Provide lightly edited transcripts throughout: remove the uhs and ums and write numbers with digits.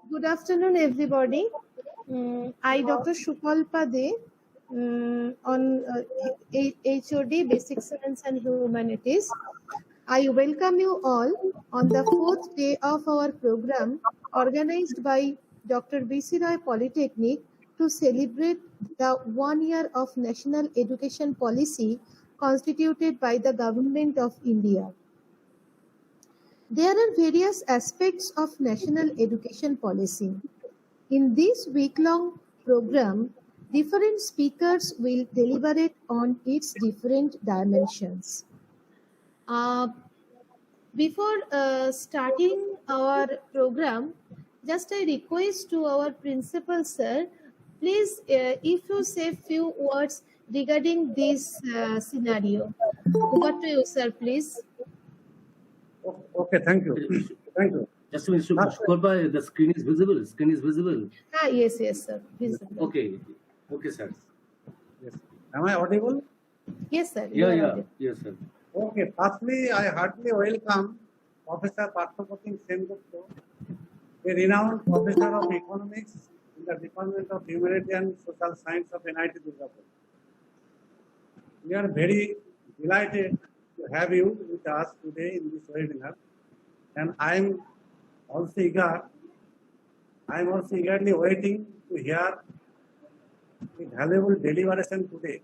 Good afternoon, everybody. I, Dr. Shupalpa De, on HOD, Basic Science and Humanities. I welcome you all on the fourth day of our program organized by Dr. B.C. Roy Polytechnic to celebrate the 1 year of national education policy constituted by the Government of India. There are various aspects of national education policy. In this week-long program, different speakers will deliberate on its different dimensions. Before starting our program, just a request to our principal sir, please, if you say few words regarding this scenario. Over to you, sir, please. Okay, thank you. Thank you. Just to Shupalpa, the screen is visible. Screen is visible. Yes, sir. Visible. Okay, sir. Yes. Am I audible? Yes, sir. Yeah. Yes, sir. Okay. Firstly, I heartily welcome Professor Partha Segupta, a renowned professor of economics in the Department of Humanity and Social Science of NIT Durgapur. We are very delighted to have you with us today in this webinar, and I am also eagerly waiting to hear the valuable deliberation today.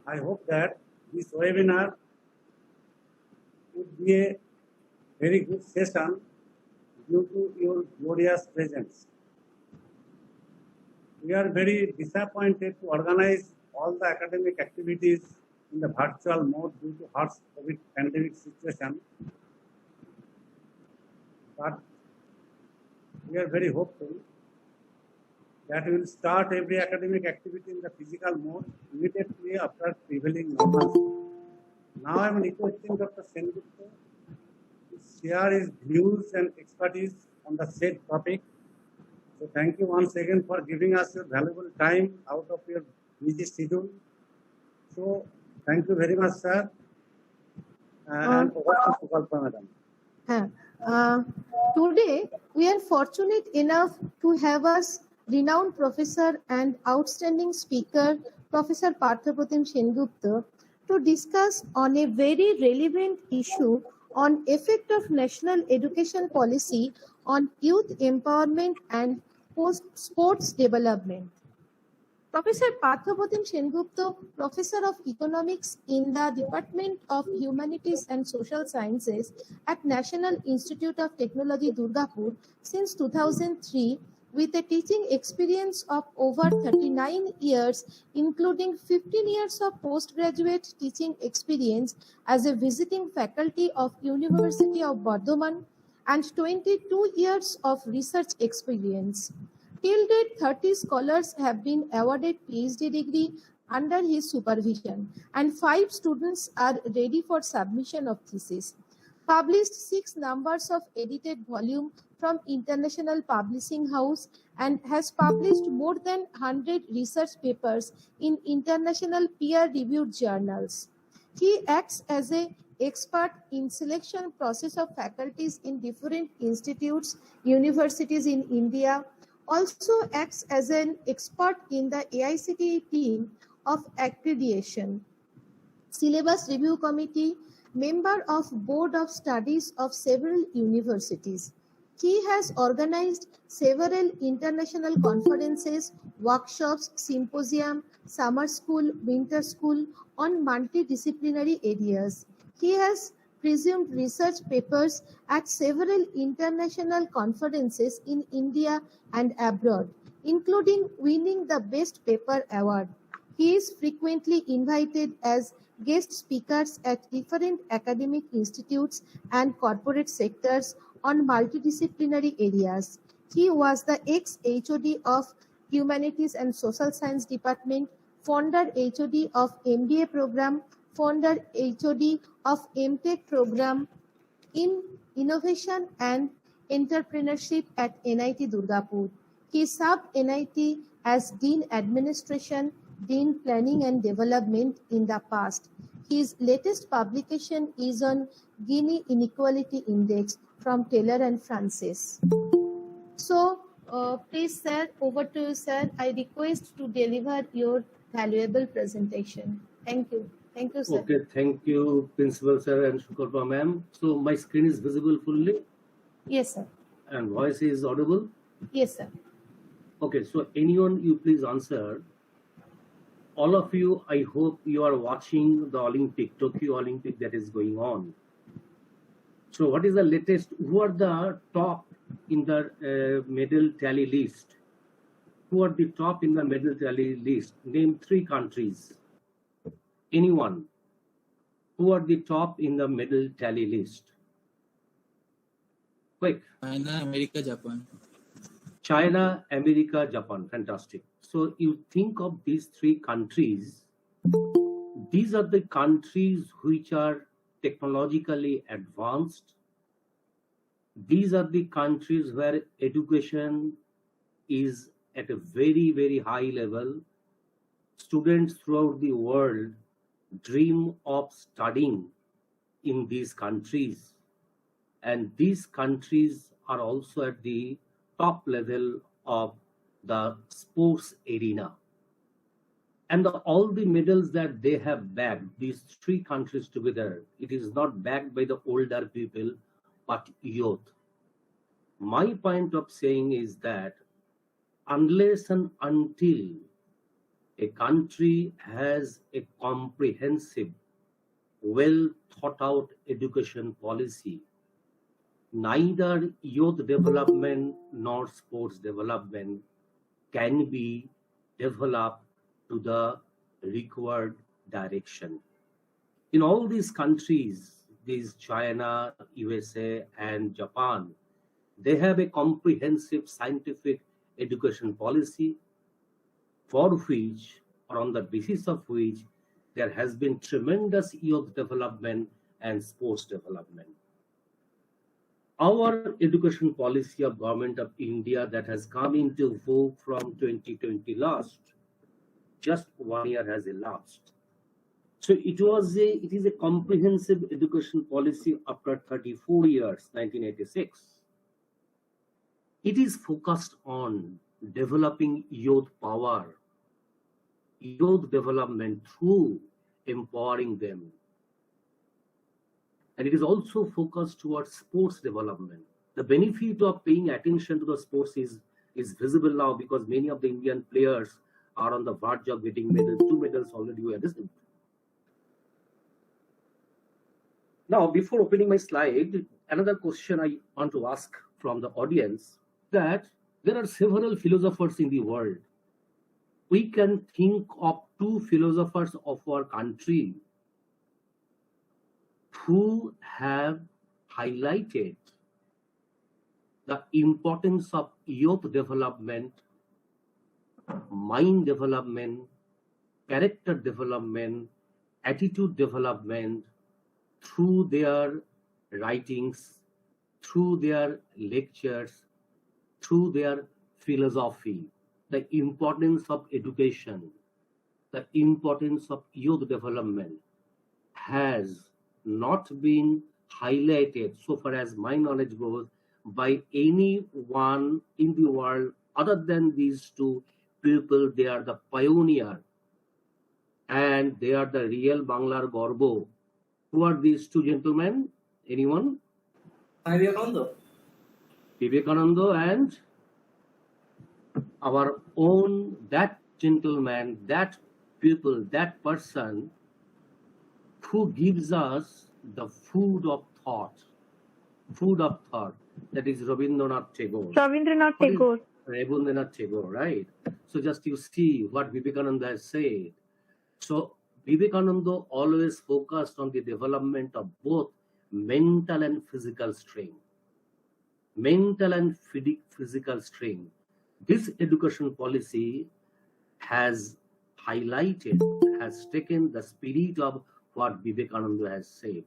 I hope that this webinar would be a very good session due to your glorious presence. We are very disappointed to organize all the academic activities in the virtual mode due to harsh COVID pandemic situation. But we are very hopeful that we will start every academic activity in the physical mode immediately after prevailing normalcy. Now I am requesting Dr. Segupta to share his views and expertise on the said topic. So thank you once again for giving us your valuable time out of your busy schedule. So thank you very much, sir. And over to Shupalpa, madam. Today, we are fortunate enough to have us renowned professor and outstanding speaker, Professor Partha Segupta, to discuss on a very relevant issue on effect of national education policy on youth empowerment and sports development. Professor Partha Segupta, Professor of Economics in the Department of Humanities and Social Sciences at National Institute of Technology, Durgapur since 2003, with a teaching experience of over 39 years, including 15 years of postgraduate teaching experience as a visiting faculty of University of Bardhaman and 22 years of research experience. Till date, 30 scholars have been awarded PhD degree under his supervision, and 5 students are ready for submission of thesis. Published 6 numbers of edited volume from International Publishing House and has published more than 100 research papers in international peer-reviewed journals. He acts as an expert in selection process of faculties in different institutes, universities in India. Also acts as an expert in the AICTE team of accreditation, syllabus review committee, member of board of studies of several universities. He has organized several international conferences, workshops, symposium, summer school, winter school on multidisciplinary areas. He has presumed research papers at several international conferences in India and abroad, including winning the Best Paper Award. He is frequently invited as guest speakers at different academic institutes and corporate sectors on multidisciplinary areas. He was the ex-HOD of Humanities and Social Science Department, founder HOD of MBA program, founder HOD of MTech program in Innovation and Entrepreneurship at NIT Durgapur. He served NIT as Dean Administration, Dean Planning and Development in the past. His latest publication is on Gini Inequality Index from Taylor and Francis. So, please, sir, over to you, sir. I request to deliver your valuable presentation. Thank you. Thank you, sir. Okay, thank you, Principal Sir and Shukarpa Ma'am. So my screen is visible fully Yes, sir. and voice is audible. Yes, sir. Okay, so anyone, you please answer. All of you, I hope you are watching the Olympic, Tokyo Olympic that is going on. So what is the latest? Who are the top in the medal tally list? Who are the top in the medal tally list? Name 3 countries. Anyone? Who are the top in the medal tally list? Quick. China, America, Japan. China, America, Japan. Fantastic. So you think of these 3 countries. These are the countries which are technologically advanced. These are the countries where education is at a very, very high level. Students throughout the world dream of studying in these countries. And these countries are also at the top level of the sports arena. And all the medals that they have bagged, these 3 countries together, it is not backed by the older people, but youth. My point of saying is that unless and until a country has a comprehensive, well thought out education policy, neither youth development nor sports development can be developed to the required direction. In all these countries, these China, USA, and Japan, they have a comprehensive scientific education policy for which, or on the basis of which, there has been tremendous youth development and sports development. Our education policy of Government of India that has come into vogue from 2020 last, just 1 year has elapsed. So it is a comprehensive education policy after 34 years, 1986. It is focused on developing youth power, youth development through empowering them. And it is also focused towards sports development. The benefit of paying attention to the sports is visible now because many of the Indian players are on the verge of getting medals. 2 medals already were received. Now, before opening my slide, another question I want to ask from the audience, that there are several philosophers in the world. We can think of 2 philosophers of our country who have highlighted the importance of youth development, mind development, character development, attitude development through their writings, through their lectures, through their philosophy. The importance of education, the importance of youth development has not been highlighted, so far as my knowledge goes, by anyone in the world other than these 2 people. They are the pioneer and they are the real Banglar Gorbo. Who are these 2 gentlemen? Anyone? Vivekananda. Vivekananda and our own, that gentleman, that people, that person who gives us the food of thought, that is Rabindranath Tagore. Rabindranath Tagore, right? So just you see what Vivekananda has said. So Vivekananda always focused on the development of both mental and physical strength. Mental and physical strength. This education policy has highlighted, has taken the spirit of what Vivekananda has said.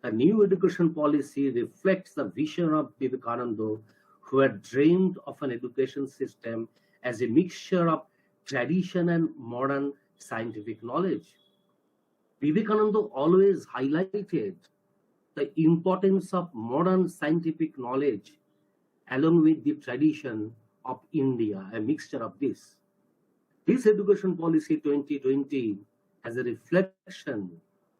The new education policy reflects the vision of Vivekananda, who had dreamed of an education system as a mixture of tradition and modern scientific knowledge. Vivekananda always highlighted the importance of modern scientific knowledge along with the tradition of India, a mixture of this. This education policy 2020 as a reflection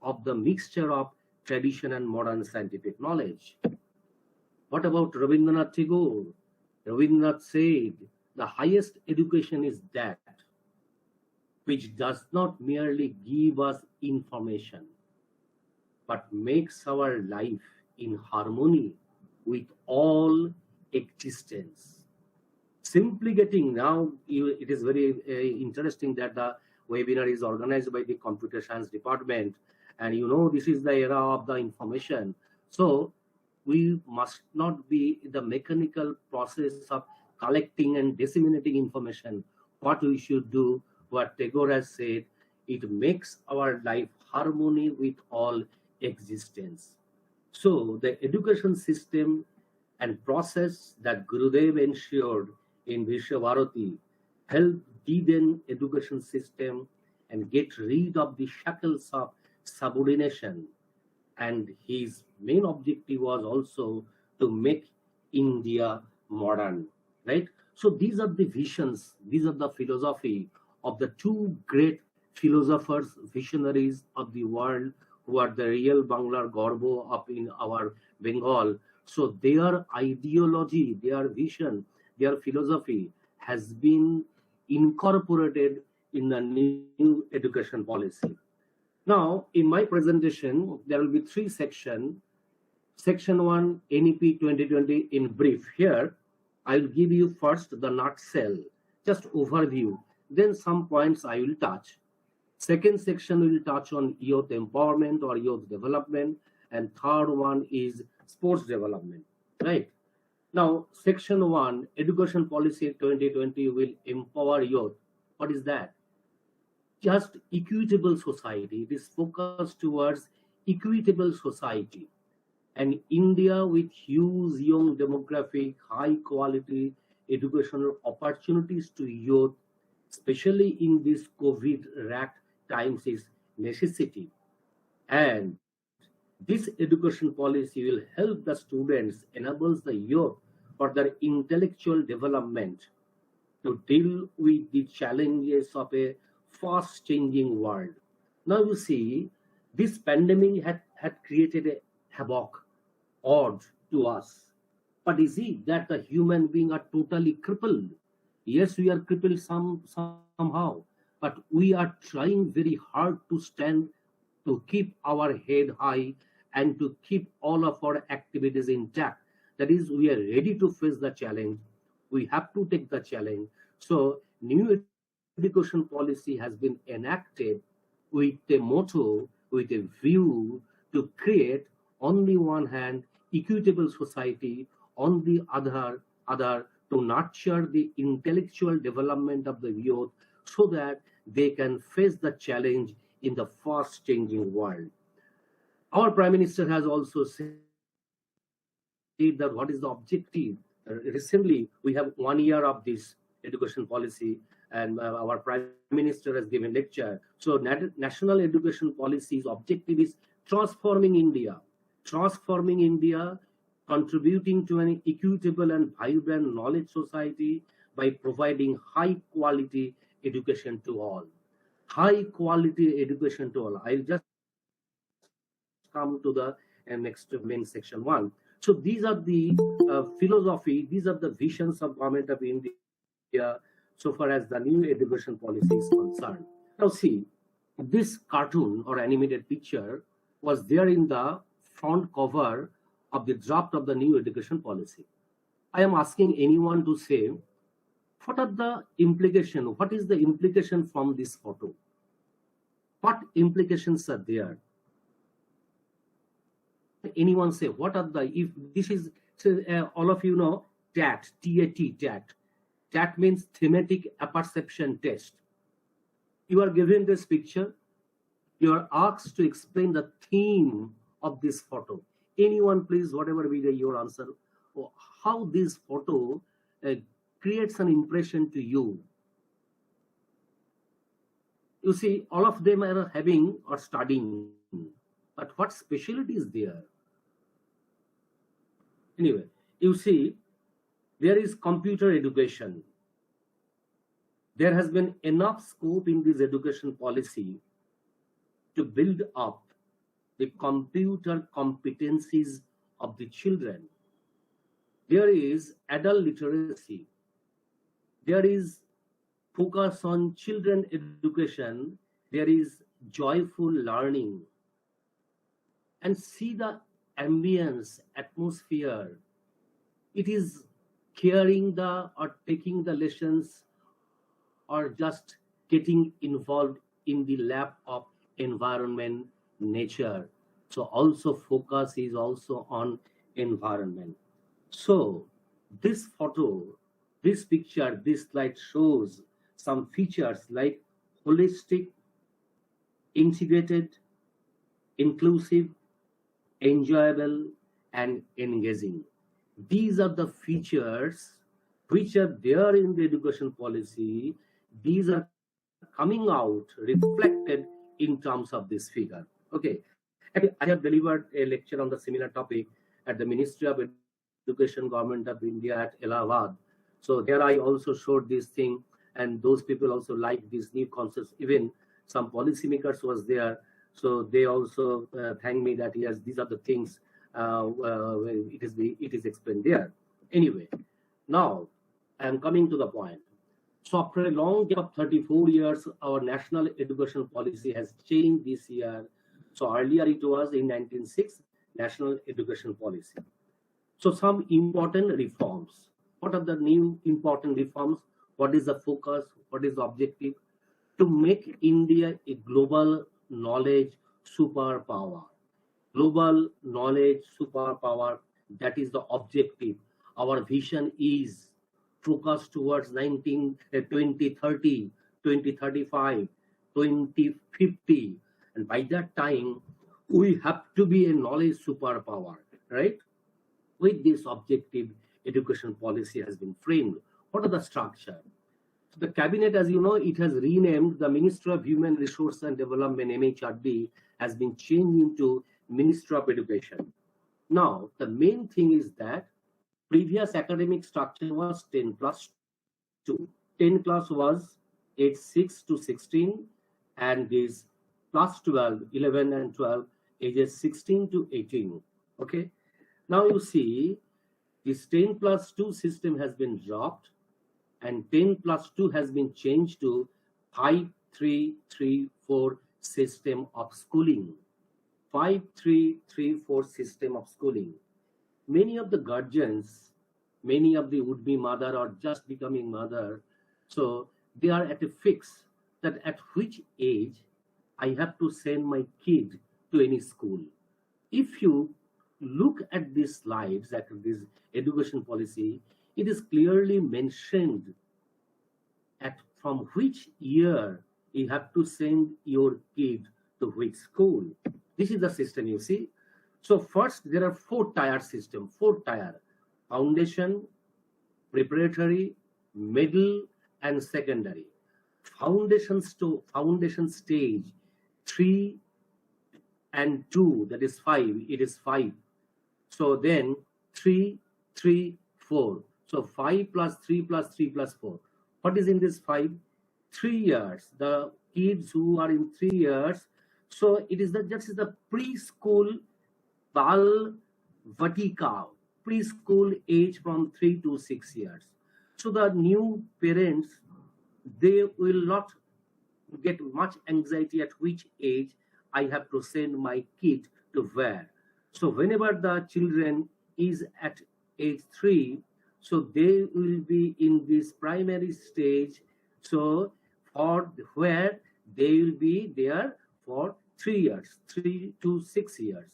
of the mixture of tradition and modern scientific knowledge. What about Rabindranath Tagore? Rabindranath said, the highest education is that which does not merely give us information, but makes our life in harmony with all existence. Simply getting now, it is very interesting that the webinar is organized by the computer science department, and this is the era of the information. So we must not be the mechanical process of collecting and disseminating information. What we should do, what Tagore has said, it makes our life harmony with all existence. So the education system and process that Gurudev ensured in Vishwabharati help deepen education system and get rid of the shackles of subordination. And his main objective was also to make India modern, right? So these are the visions, these are the philosophy of the two great philosophers, visionaries of the world, who are the real Banglar Gorbo up in our Bengal. So their ideology, their vision, their philosophy has been incorporated in the new education policy. Now, in my presentation, there will be three sections. Section 1, NEP 2020 in brief. Here, I will give you first the nutshell, just overview, then some points I will touch. Second section will touch on youth empowerment or youth development, and third one is sports development, right? Now, section 1, education policy 2020 will empower youth. What is that? Just equitable society. It is focused towards equitable society. And India with huge young demographic, high quality educational opportunities to youth, especially in this COVID-wracked times, is necessity. And this education policy will help the students, enables the youth for their intellectual development to deal with the challenges of a fast changing world. Now you see, this pandemic had created a havoc, odd to us. But is it that the human beings are totally crippled? Yes, we are crippled somehow, but we are trying very hard to stand, to keep our head high, and to keep all of our activities intact. That is, we are ready to face the challenge. We have to take the challenge. So, new education policy has been enacted with a motto, with a view to create, on the one hand, equitable society, on the other to nurture the intellectual development of the youth so that they can face the challenge in the fast changing world. Our Prime Minister has also said that what is the objective. Recently, we have 1 year of this education policy, and our Prime Minister has given lecture. So national education policy's objective is transforming India, contributing to an equitable and vibrant knowledge society by providing high quality education to all. High quality education to all. I'll just come to the next main section 1. So these are the philosophy, these are the visions of Government of India so far as the new education policy is concerned. Now see, this cartoon or animated picture was there in the front cover of the draft of the new education policy. I am asking anyone to say, what are the implications? What is the implication from this photo? What implications are there? Anyone say, what are the, if this is, all of you know, TAT, T-A-T, TAT. TAT means thematic apperception test. You are given this picture, you are asked to explain the theme of this photo. Anyone please, whatever be your answer, how this photo creates an impression to you. You see, all of them are having or studying, but what specialty is there? Anyway, you see, There is computer education. There has been enough scope in this education policy to build up the computer competencies of the children. There is adult literacy. There is focus on children education. There is joyful learning. And see the ambience, atmosphere. It is caring the or taking the lessons or just getting involved in the lab of environment, nature. So also focus is also on environment. So this photo, this picture, this slide shows some features like holistic, integrated, inclusive, enjoyable, and engaging. These are the features which are there in the education policy. These are coming out reflected in terms of this figure. Okay, I have delivered a lecture on the similar topic at the Ministry of Education, Government of India at Allahabad. So there I also showed this thing, and those people also liked these new concepts. Even some policymakers was there, so they also thanked me that yes, these are the things it is explained there. Anyway, now I am coming to the point. So after a long gap of 34 years, our national education policy has changed this year. So earlier it was in 1906 National Education Policy. So some important reforms. What are the new important reforms? What is the focus? What is the objective? To make India a global knowledge superpower. Global knowledge superpower, that is the objective. Our vision is focused towards 2030, 2035, 2050. And by that time, we have to be a knowledge superpower, right? With this objective, education policy has been framed. What are the structure? So the cabinet, as you know, it has renamed the Ministry of Human Resource and Development, MHRD, has been changed into Ministry of Education. Now, the main thing is that previous academic structure was 10 plus 2. 10 class was age 6 to 16, and this plus 12, 11 and 12, ages 16 to 18. Okay. Now you see, this 10 plus 2 system has been dropped, and 10 plus 2 has been changed to 5-3-3-4 system of schooling. 5-3-3-4 system of schooling. Many of the guardians, many of the would-be mother or just becoming mother, so they are at a fix that at which age I have to send my kid to any school. If you look at these slides, at this education policy, it is clearly mentioned at from which year you have to send your kid to which school. This is the system you see. So first, there are 4-tier system, 4-tier: foundation, preparatory, middle, and secondary. Foundation stage 3 and 2, that is 5. It is 5. So then 3, 3, 4. So 5 plus 3 plus 3 plus 4. What is in this 5? 3 years. The kids who are in 3 years. So it is just the preschool Bal Vatika, preschool age from 3 to 6 years. So the new parents, they will not get much anxiety at which age I have to send my kid to where. So whenever the children is at age 3, so they will be in this primary stage. So for where they will be there for 3 years, 3 to 6 years.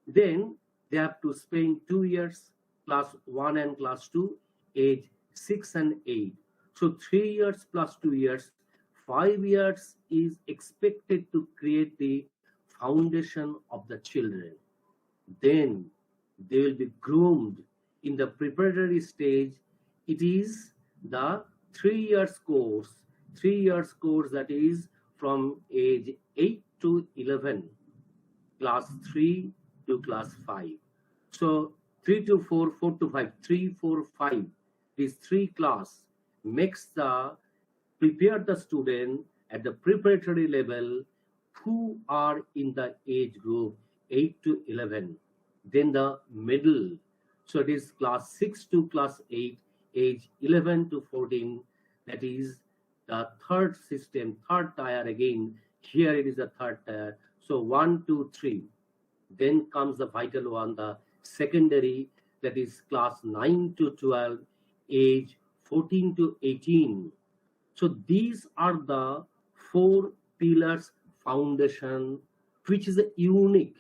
Then they have to spend 2 years, class 1 and class 2, age 6 and 8. So 3 years plus 2 years, 5 years is expected to create the foundation of the children. Then they will be groomed in the preparatory stage. It is the 3 years course, 3 years course, that is from age 8 to 11, class 3 to class 5. So 3 to 4, 4 to 5, 3, 4, 5. these three class makes prepare the student at the preparatory level who are in the age group 8 to 11. Then the middle, so it is class 6 to class 8, age 11 to 14. That is the third system, third tier again. Here it is the third tier. So 1, 2, 3. Then comes the vital one, the secondary, that is class 9 to 12, age 14 to 18. So these are the four pillars foundation, which is unique.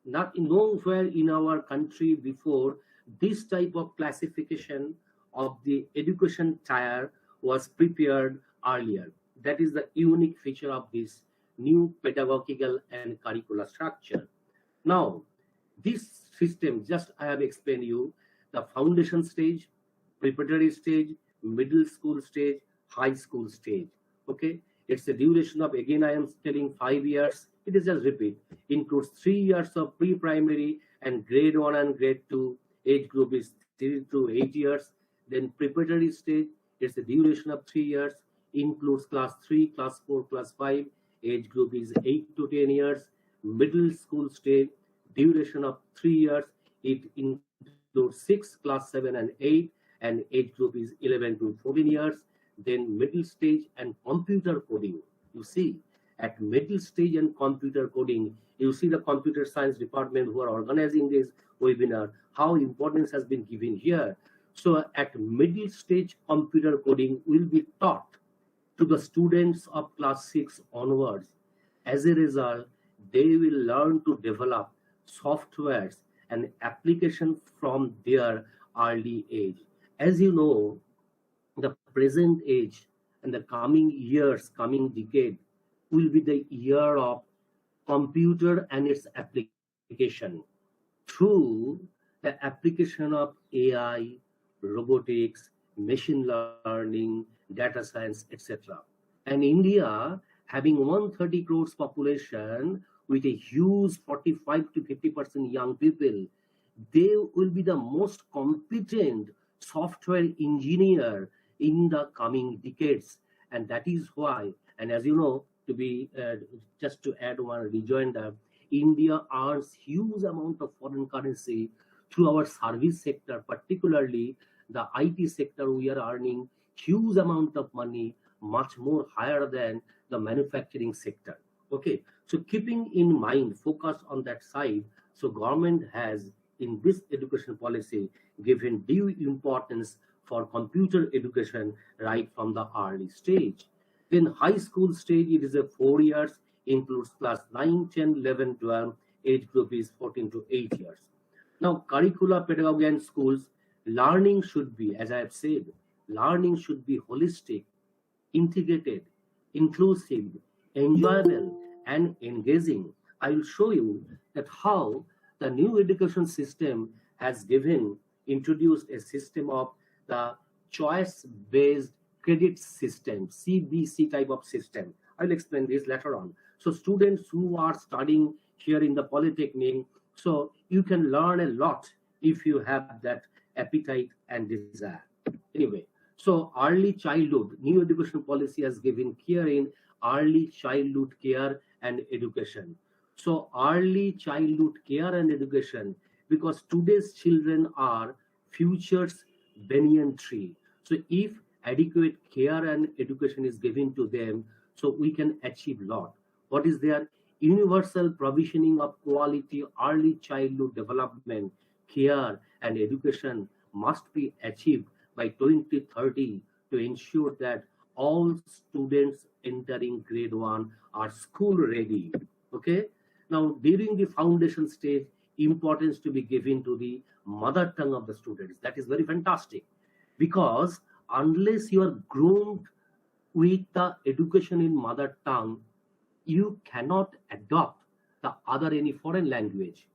Not nowhere in our country before this type of classification of the education tier was prepared earlier. That is the unique feature of this new pedagogical and curricular structure. Now, this system, just I have explained you the foundation stage, preparatory stage, middle school stage, high school stage. Okay, it's a duration of, again I am telling 5 years. It is just repeat. Includes 3 years of pre-primary and grade 1 and grade 2. Age group is 3 to 8 years. Then preparatory stage, it's a duration of 3 years. Includes class 3, class 4, class 5. Age group is 8 to 10 years. Middle school stage, duration of 3 years. It includes 6, class 7 and 8. And age group is 11 to 14 years. Then middle stage and computer coding. You see, at middle stage and computer coding, you see the computer science department who are organizing this webinar, how importance has been given here. So at middle stage computer coding will be taught to the students of class 6 onwards. As a result, they will learn to develop softwares and application from their early age. As you know, the present age and the coming years, coming decade will be the year of computer and its application through the application of AI, robotics, machine learning, data science, etc. And India, having 130 crores population with a huge 45 to 50% young people, they will be the most competent software engineer in the coming decades. And that is why, and as you know, to be just to add one rejoinder, India earns huge amount of foreign currency through our service sector, particularly the IT sector. We are earning huge amount of money, much more higher than the manufacturing sector. Okay, so keeping in mind, focus on that side. So government has in this education policy given due importance for computer education right from the early stage. Then high school stage, it is a 4 years, includes class 9, 10, 11, 12, age group is 14 to 8 years. Now, curricula, pedagogy and schools, learning should be, as I have said, learning should be holistic, integrated, inclusive, enjoyable, and engaging. I will show you that how the new education system has introduced a system of the choice-based credit system, CBC type of system. I'll explain this later on. So students who are studying here in the Polytechnic, so you can learn a lot if you have that appetite and desire. Anyway, so early childhood, new education policy has given care in early childhood care and education. So early childhood care and education, because today's children are future's banyan tree. So if adequate care and education is given to them, so we can achieve a lot. What is there? Universal provisioning of quality early childhood development, care and education must be achieved by 2030 to ensure that all students entering grade 1 are school ready. Okay. Now, during the foundation stage, importance to be given to the mother tongue of the students. That is very fantastic, because unless you are groomed with the education in mother tongue, you cannot adopt the other any foreign language.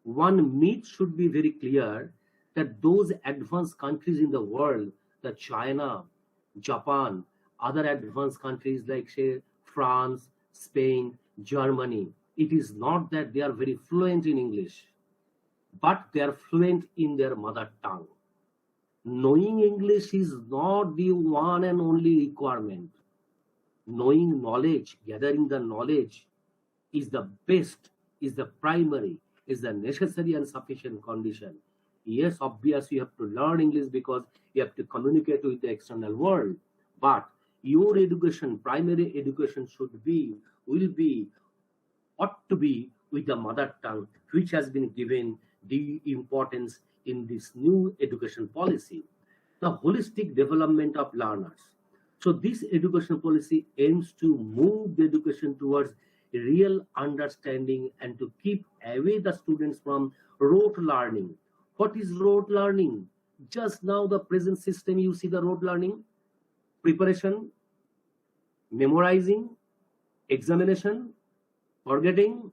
One myth should be very clear that those advanced countries in the world, the China, Japan, other advanced countries like say France, Spain, Germany, it is not that they are very fluent in English, but they are fluent in their mother tongue. Knowing English is not the one and only requirement. Knowing knowledge, gathering the knowledge is the best, is the primary, is the necessary and sufficient condition. Yes, obviously you have to learn English because you have to communicate with the external world. But your education, primary education should be, will be, ought to be with the mother tongue, which has been given the importance in this new education policy. The holistic development of learners. So this education policy aims to move the education towards real understanding and to keep away the students from rote learning. What is rote learning? Just now the present system, you see the rote learning, preparation, memorizing, examination, forgetting,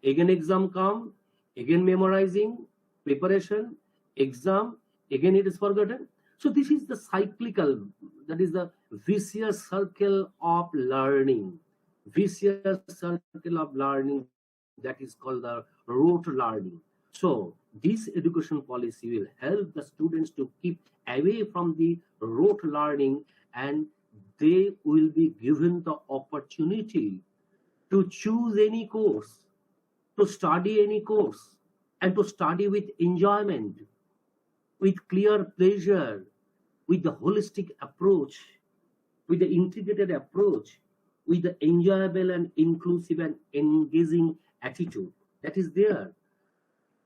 again exam come, again memorizing, preparation, exam, again it is forgotten. So this is the cyclical, that is the vicious circle of learning. Vicious circle of learning, that is called the rote learning. So this education policy will help the students to keep away from the rote learning, and they will be given the opportunity to choose any course, to study any course, and to study with enjoyment, with clear pleasure, with the holistic approach, with the integrated approach, with the enjoyable and inclusive and engaging attitude that is there.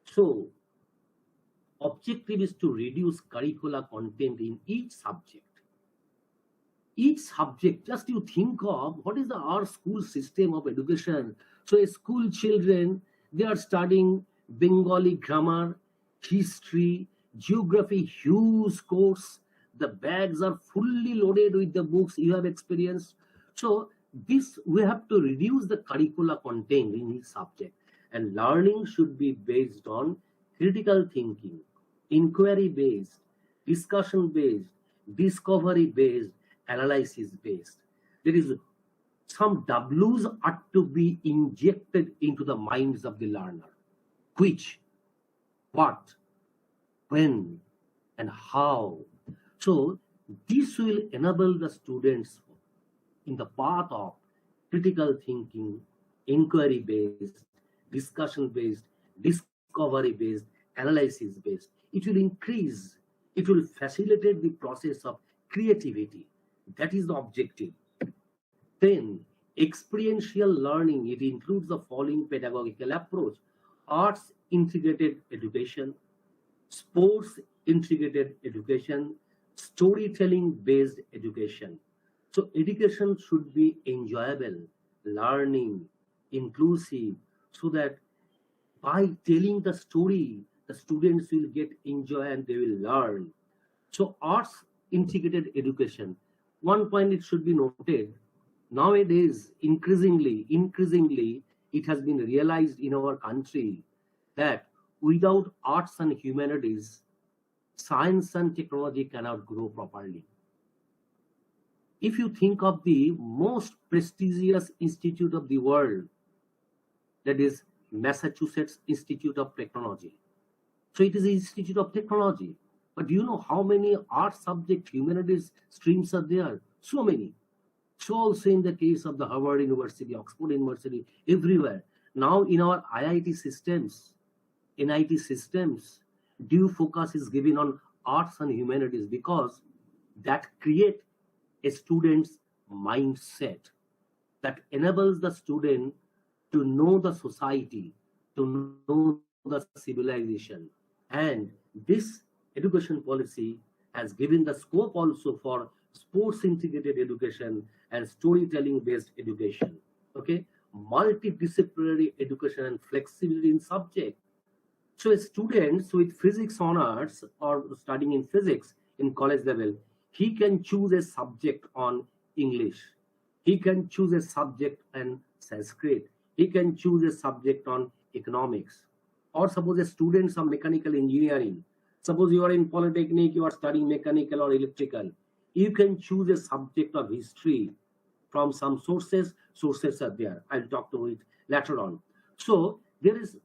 So, objective is to reduce curricular content in each subject. Each subject, just you think of what is our school system of education. So, school children, they are studying Bengali grammar, history, geography, huge course. The bags are fully loaded with the books you have experienced. So this, we have to reduce the curricular content in each subject, and learning should be based on critical thinking, inquiry based, discussion based, discovery based, analysis based. There is some W's are to be injected into the minds of the learner. Which, what, when, and how. So this will enable the students in the path of critical thinking, inquiry based, discussion based, discovery based, analysis based. It will increase, it will facilitate the process of creativity. That is the objective. Then experiential learning, it includes the following pedagogical approach: arts integrated education, sports integrated education, storytelling based education. So education should be enjoyable, learning, inclusive, so that by telling the story, the students will get enjoy and they will learn. So arts integrated education. One point it should be noted, nowadays increasingly, it has been realized in our country that without arts and humanities, science and technology cannot grow properly. If you think of the most prestigious institute of the world, that is Massachusetts Institute of Technology. So it is the Institute of Technology. But do you know how many art subject humanities streams are there? So many. So also in the case of the Harvard University, Oxford University, everywhere. Now in our IIT systems, NIT systems, due focus is given on arts and humanities because that create a student's mindset that enables the student to know the society, to know the civilization. And this education policy has given the scope also for sports integrated education and storytelling based education. Okay, multidisciplinary education and flexibility in subject. So students with physics honors or studying in physics in college level, he can choose a subject on English. He can choose a subject on Sanskrit. He can choose a subject on economics. Or suppose a student of mechanical engineering. Suppose you are in Polytechnic, you are studying mechanical or electrical. You can choose a subject of history from some sources. Sources are there. I'll talk to it later on. So there is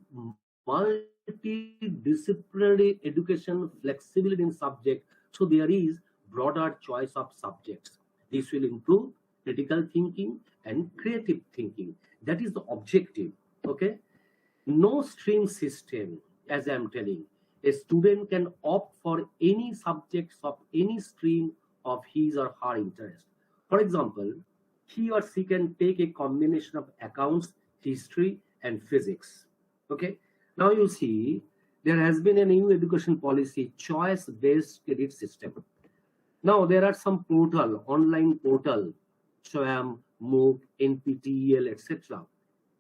multidisciplinary education, flexibility in subject So there is broader choice of subjects. This will improve critical thinking and creative thinking. That is the objective. Okay. No stream system, as I am telling. A student can opt for any subjects of any stream of his or her interest. For example, he or she can take a combination of accounts, history, and physics. Okay. Now you see, there has been a new education policy, choice-based credit system. Now there are some online portal, SWAYAM, MOOC, NPTEL, etc.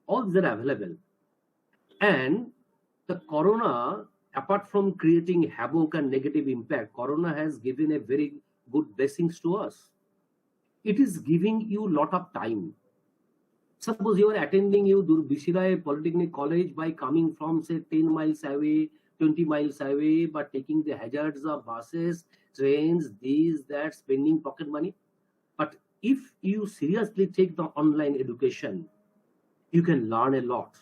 All these are available. And the corona, apart from creating havoc and negative impact, corona has given a very good blessings to us. It is giving you a lot of time. Suppose you are attending Durgapur Polytechnic College by coming from say 10 miles away, 20 miles away, but taking the hazards of buses, trains, these, that, spending pocket money. But if you seriously take the online education, you can learn a lot.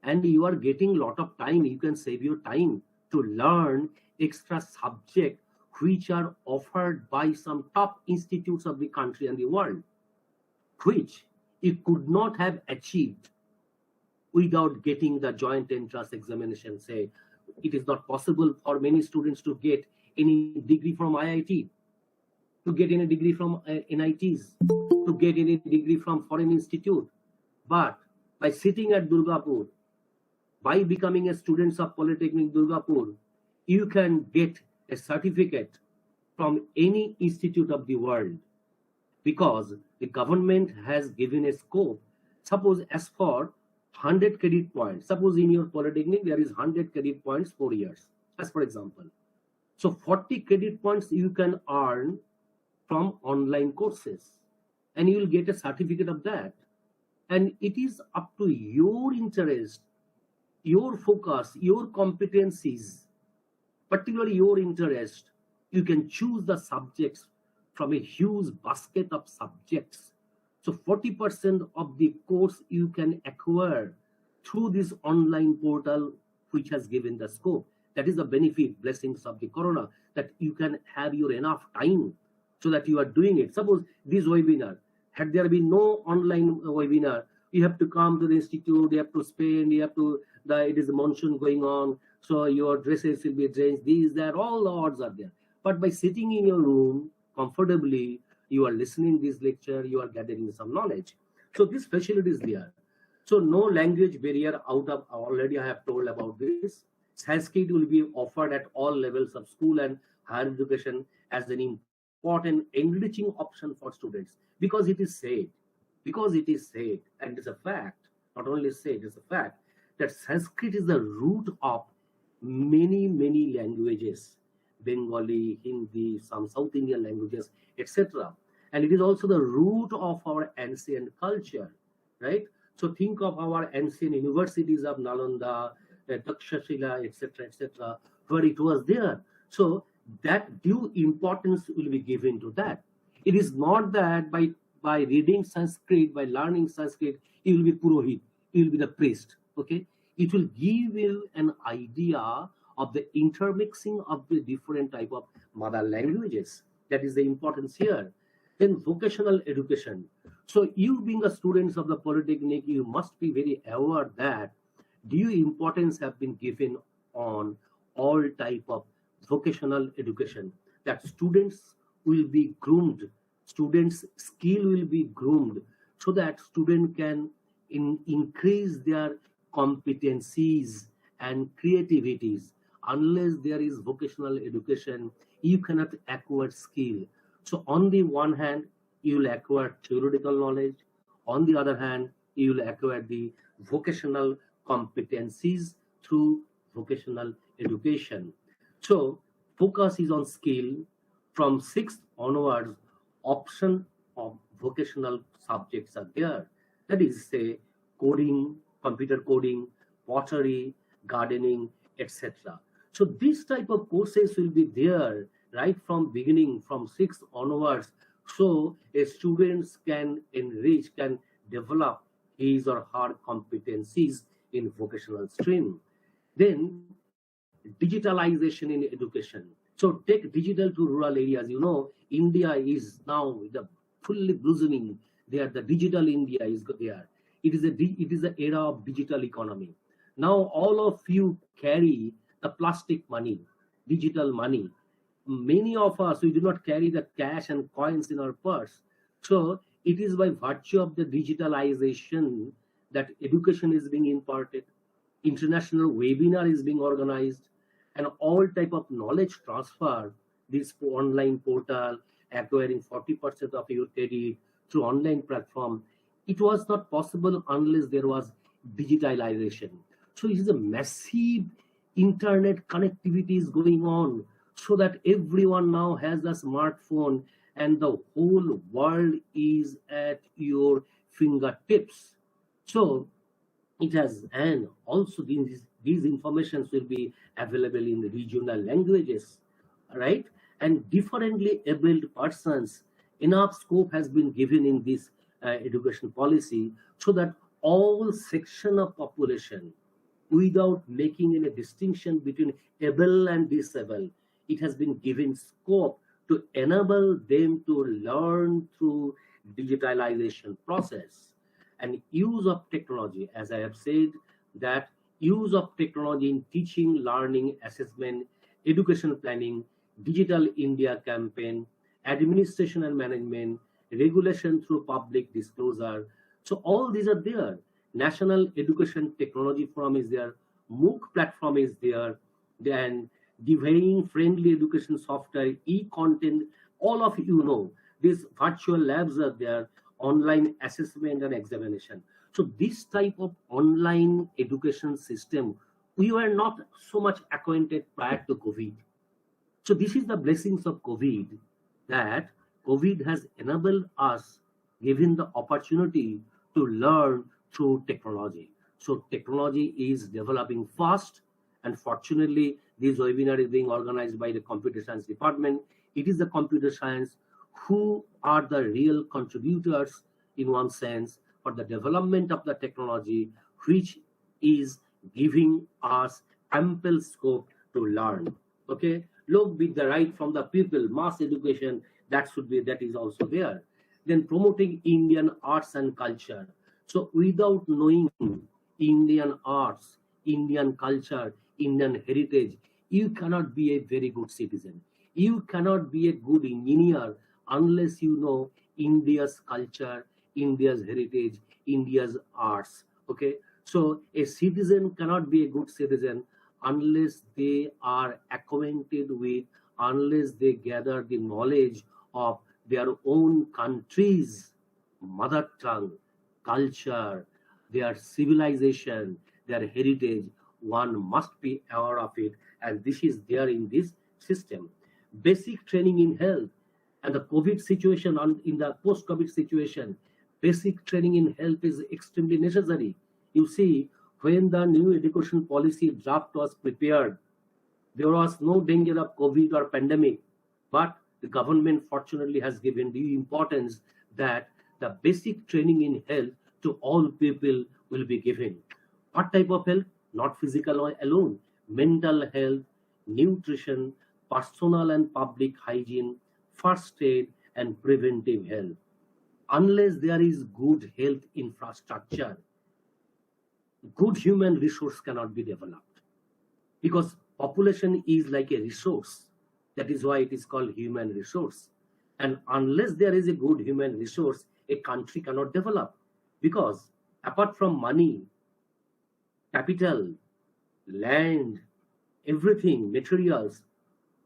And you are getting a lot of time. You can save your time to learn extra subjects which are offered by some top institutes of the country and the world, which you could not have achieved without getting the joint entrance examination. Say, it is not possible for many students to get any degree from IIT, to get any degree from NITs, to get any degree from foreign institute. But by sitting at Durgapur, by becoming a student of Polytechnic Durgapur, you can get a certificate from any institute of the world, because the government has given a scope. Suppose as for 100 credit points, suppose in your Polytechnic there is 100 credit points 4 years, as for example. So 40 credit points you can earn from online courses, and you will get a certificate of that. And it is up to your interest, your focus, your competencies, particularly your interest. You can choose the subjects from a huge basket of subjects. So 40% of the course you can acquire through this online portal, which has given the scope. That is the benefit, blessings of the corona, that you can have your enough time so that you are doing it. Suppose this webinar, had there been no online webinar, you have to come to the institute, you have to spend, it is the monsoon going on, so your dresses will be drenched, these, that, all the odds are there. But by sitting in your room comfortably, you are listening this lecture, you are gathering some knowledge. So this facility is there. So no language barrier out of, already I have told about this. Sanskrit will be offered at all levels of school and higher education as an important enriching option for students, because it is said, and it's a fact, not only said, it's a fact, that Sanskrit is the root of many languages, Bengali, Hindi, some South Indian languages, etc. And it is also the root of our ancient culture, right? So think of our ancient universities of Nalanda, Takshashila, etc., where it was there. So that due importance will be given to that. It is not that by reading Sanskrit, by learning Sanskrit, you will be Purohit, you will be the priest, okay? It will give you an idea of the intermixing of the different type of mother languages. That is the importance here. Then vocational education. So you being a students of the Polytechnic, you must be very aware that due importance have been given on all type of vocational education, that students will be groomed, students' skill will be groomed, so that student can increase their competencies and creativities. Unless there is vocational education, you cannot acquire skill. So on the one hand, you will acquire theoretical knowledge. On the other hand, you will acquire the vocational competencies through vocational education. So focus is on skill. From 6th onwards, option of vocational subjects are there. That is, say, coding, computer coding, pottery, gardening, etc. So this type of courses will be there right from beginning, from 6th onwards. So a students can enrich, can develop his or her competencies in vocational stream. Then digitalization in education. So take digital to rural areas. You know, India is now the fully blossoming. There, the digital India is there. It is the era of digital economy. Now all of you carry the plastic money, digital money. Many of us, we do not carry the cash and coins in our purse. So it is by virtue of the digitalization that education is being imparted, international webinar is being organized, and all type of knowledge transfer, this online portal, acquiring 40% of your credit through online platform. It was not possible unless there was digitalization. So it is a massive internet connectivity is going on, so that everyone now has a smartphone and the whole world is at your fingertips. So it has, and also these informations will be available in the regional languages, right? And differently abled persons, enough scope has been given in this education policy, so that all section of population, without making any distinction between able and disabled, it has been given scope to enable them to learn through digitalization process and use of technology. As I have said, that use of technology in teaching, learning, assessment, education planning, digital India campaign, administration and management, regulation through public disclosure. So all these are there. National Education Technology Forum is there, MOOC platform is there, then developing friendly education software, e-content, all of you know, these virtual labs are there, online assessment and examination. So this type of online education system, we were not so much acquainted prior to COVID. So this is the blessings of COVID, that COVID has enabled us, given the opportunity to learn through technology. So technology is developing fast, and fortunately, this webinar is being organized by the computer science department. It is the computer science who are the real contributors, in one sense, for the development of the technology, which is giving us ample scope to learn. Okay, look with the right from the people, mass education, that is also there. Then promoting Indian arts and culture. So without knowing Indian arts, Indian culture, Indian heritage, you cannot be a very good citizen. You cannot be a good engineer unless you know India's culture, India's heritage, India's arts. Okay, so a citizen cannot be a good citizen unless they are acquainted with, unless they gather the knowledge of their own country's mother tongue, culture, their civilization, their heritage. One must be aware of it, and this is there in this system. Basic training in health, and the COVID situation, in the post-COVID situation, basic training in health is extremely necessary. You see, when the new education policy draft was prepared, there was no danger of COVID or pandemic, but the government fortunately has given the importance that the basic training in health to all people will be given. What type of health? Not physical alone, mental health, nutrition, personal and public hygiene, first aid, and preventive health. Unless there is good health infrastructure, good human resource cannot be developed, because population is like a resource. That is why it is called human resource. And unless there is a good human resource, a country cannot develop, because apart from money, capital, land, everything, materials,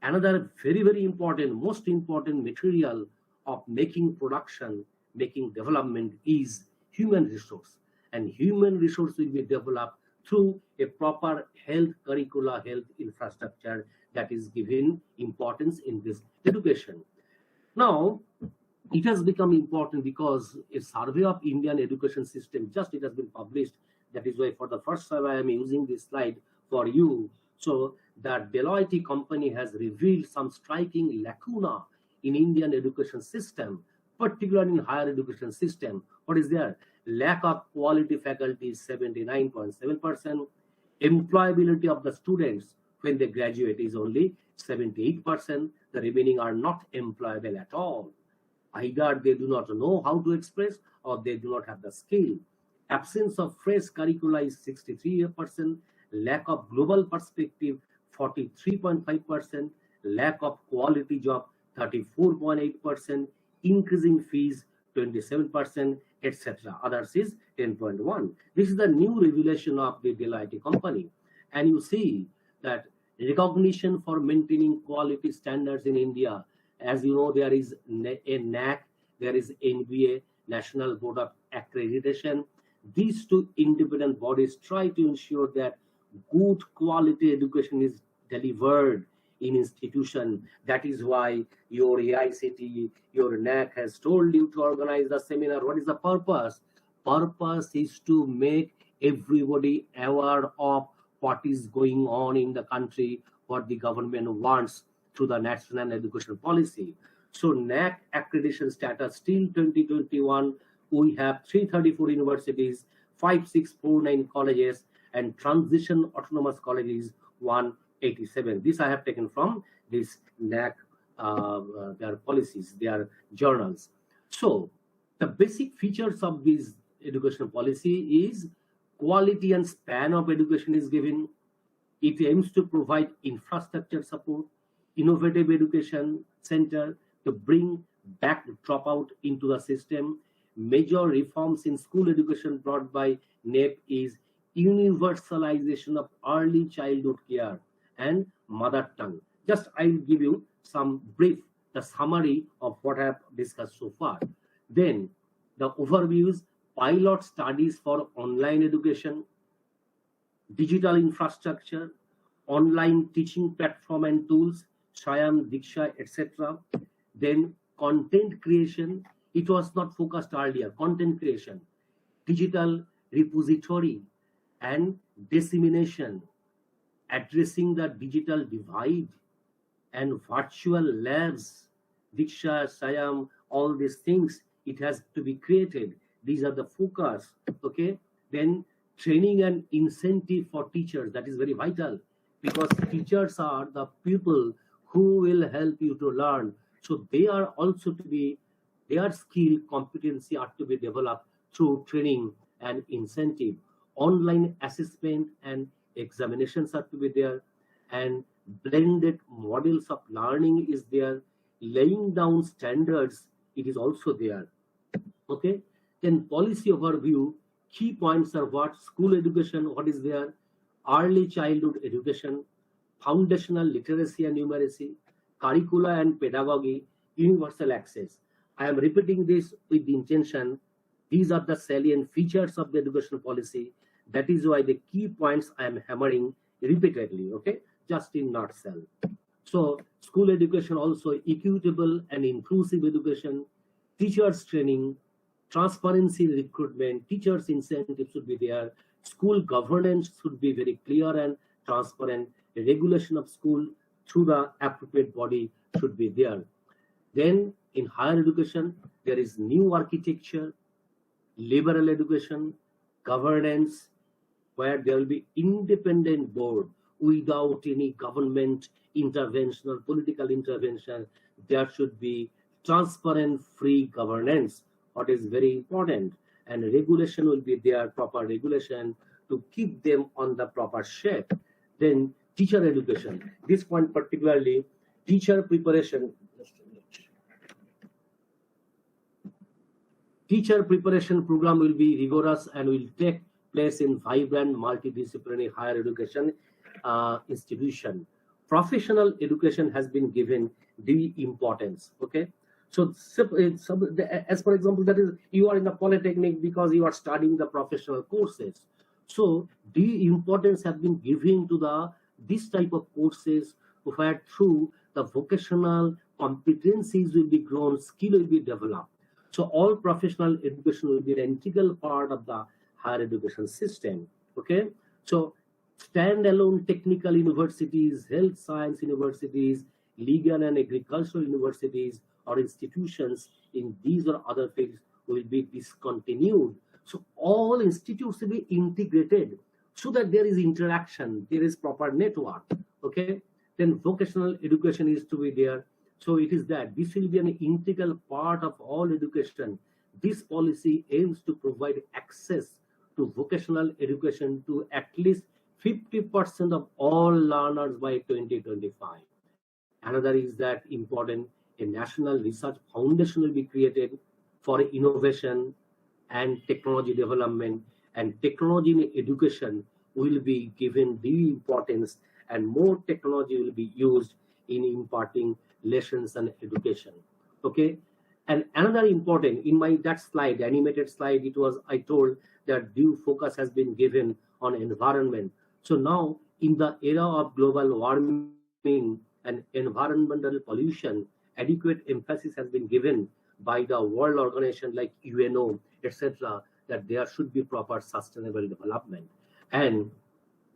another very, very important, most important material of making production, making development is human resource. And human resource will be developed through a proper health curricula, health infrastructure that is given importance in this education. Now, it has become important because a survey of Indian education system, just it has been published. That is why for the first time I am using this slide for you. So the Deloitte company has revealed some striking lacuna in Indian education system, particularly in higher education system. What is there? Lack of quality faculty, 79.7%. Employability of the students when they graduate is only 78%. The remaining are not employable at all. Either they do not know how to express or they do not have the skill. Absence of fresh curricula is 63%. Lack of global perspective, 43.5%. Lack of quality job, 34.8%. Increasing fees, 27%, etc. Others is 10.1. This is the new revelation of the Dell IT company. And you see that recognition for maintaining quality standards in India. As you know, there is a NAC, there is NBA, National Board of Accreditation. These two independent bodies try to ensure that good quality education is delivered in institution. That is why your AICT, your NAC has told you to organize the seminar. What is the purpose? Purpose is to make everybody aware of what is going on in the country, what the government wants through the national education policy. So NAC accreditation status till 2021, we have 334 universities, 5649 colleges, and transition autonomous colleges 187. This I have taken from this NAC, their policies, their journals. So the basic features of this educational policy is quality and span of education is given. It aims to provide infrastructure support, innovative education center to bring back dropout into the system. Major reforms in school education brought by NEP is universalization of early childhood care and mother tongue. Just I will give you some brief, the summary of what I have discussed so far. Then the overviews, pilot studies for online education, digital infrastructure, online teaching platform and tools, Swayam, Diksha, etc. Then content creation. It was not focused earlier. Content creation, digital repository and dissemination, addressing the digital divide, and virtual labs, Diksha, Swayam, all these things, it has to be created. These are the focus, okay? Then training and incentive for teachers, that is very vital, because teachers are the people who will help you to learn. So they are also to be, their skill, competency are to be developed through training and incentive. Online assessment and examinations are to be there, and blended models of learning is there. Laying down standards, it is also there. Okay. Then policy overview, key points are what? School education, what is there? Early childhood education, foundational literacy and numeracy, curricula and pedagogy, universal access. I am repeating this with the intention, these are the salient features of the education policy. That is why the key points I am hammering repeatedly, okay? Just in nutshell. So school education also equitable and inclusive education, teachers training, transparency in recruitment, teachers incentive should be there, school governance should be very clear and transparent, regulation of school through the appropriate body should be there. Then in higher education, there is new architecture, liberal education, governance, where there will be independent board without any government intervention or political intervention. There should be transparent, free governance, what is very important, and regulation will be there, proper regulation to keep them on the proper shape. Then teacher education, this point particularly, teacher preparation. Teacher preparation program will be rigorous and will take place in vibrant multidisciplinary higher education institution. Professional education has been given the importance, okay? So as for example, that is, you are in a polytechnic because you are studying the professional courses. So the importance has been given to this type of courses, where through the vocational competencies will be grown, skill will be developed. So all professional education will be an integral part of the higher education system, okay? So standalone technical universities, health science universities, legal and agricultural universities or institutions in these or other fields will be discontinued. So all institutes will be integrated so that there is interaction, there is proper network, okay? Then vocational education is to be there. So it is that this will be an integral part of all education. This policy aims to provide access to vocational education to at least 50% of all learners by 2025. Another is that important, a national research foundation will be created for innovation and technology development, and technology in education will be given the importance, and more technology will be used in imparting lessons and education. Okay. And another important, in my that slide, animated slide, it was, I told that due focus has been given on environment. So now in the era of global warming and environmental pollution, adequate emphasis has been given by the world organization like UNO, etc., that there should be proper sustainable development. And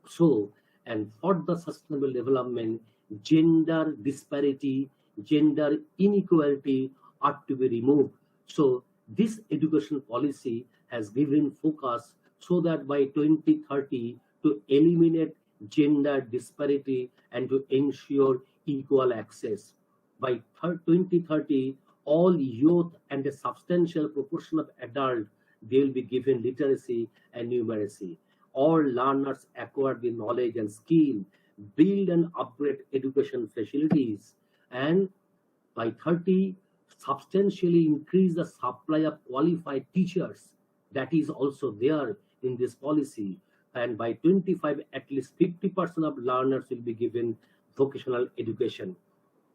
so, and for the sustainable development, gender disparity, gender inequality are to be removed. So this education policy has given focus so that by 2030 to eliminate gender disparity and to ensure equal access. By 2030, all youth and a substantial proportion of adults, they will be given literacy and numeracy. All learners acquire the knowledge and skill, build and upgrade education facilities, and by 30, substantially increase the supply of qualified teachers. That is also there in this policy. And by 25, at least 50% of learners will be given vocational education.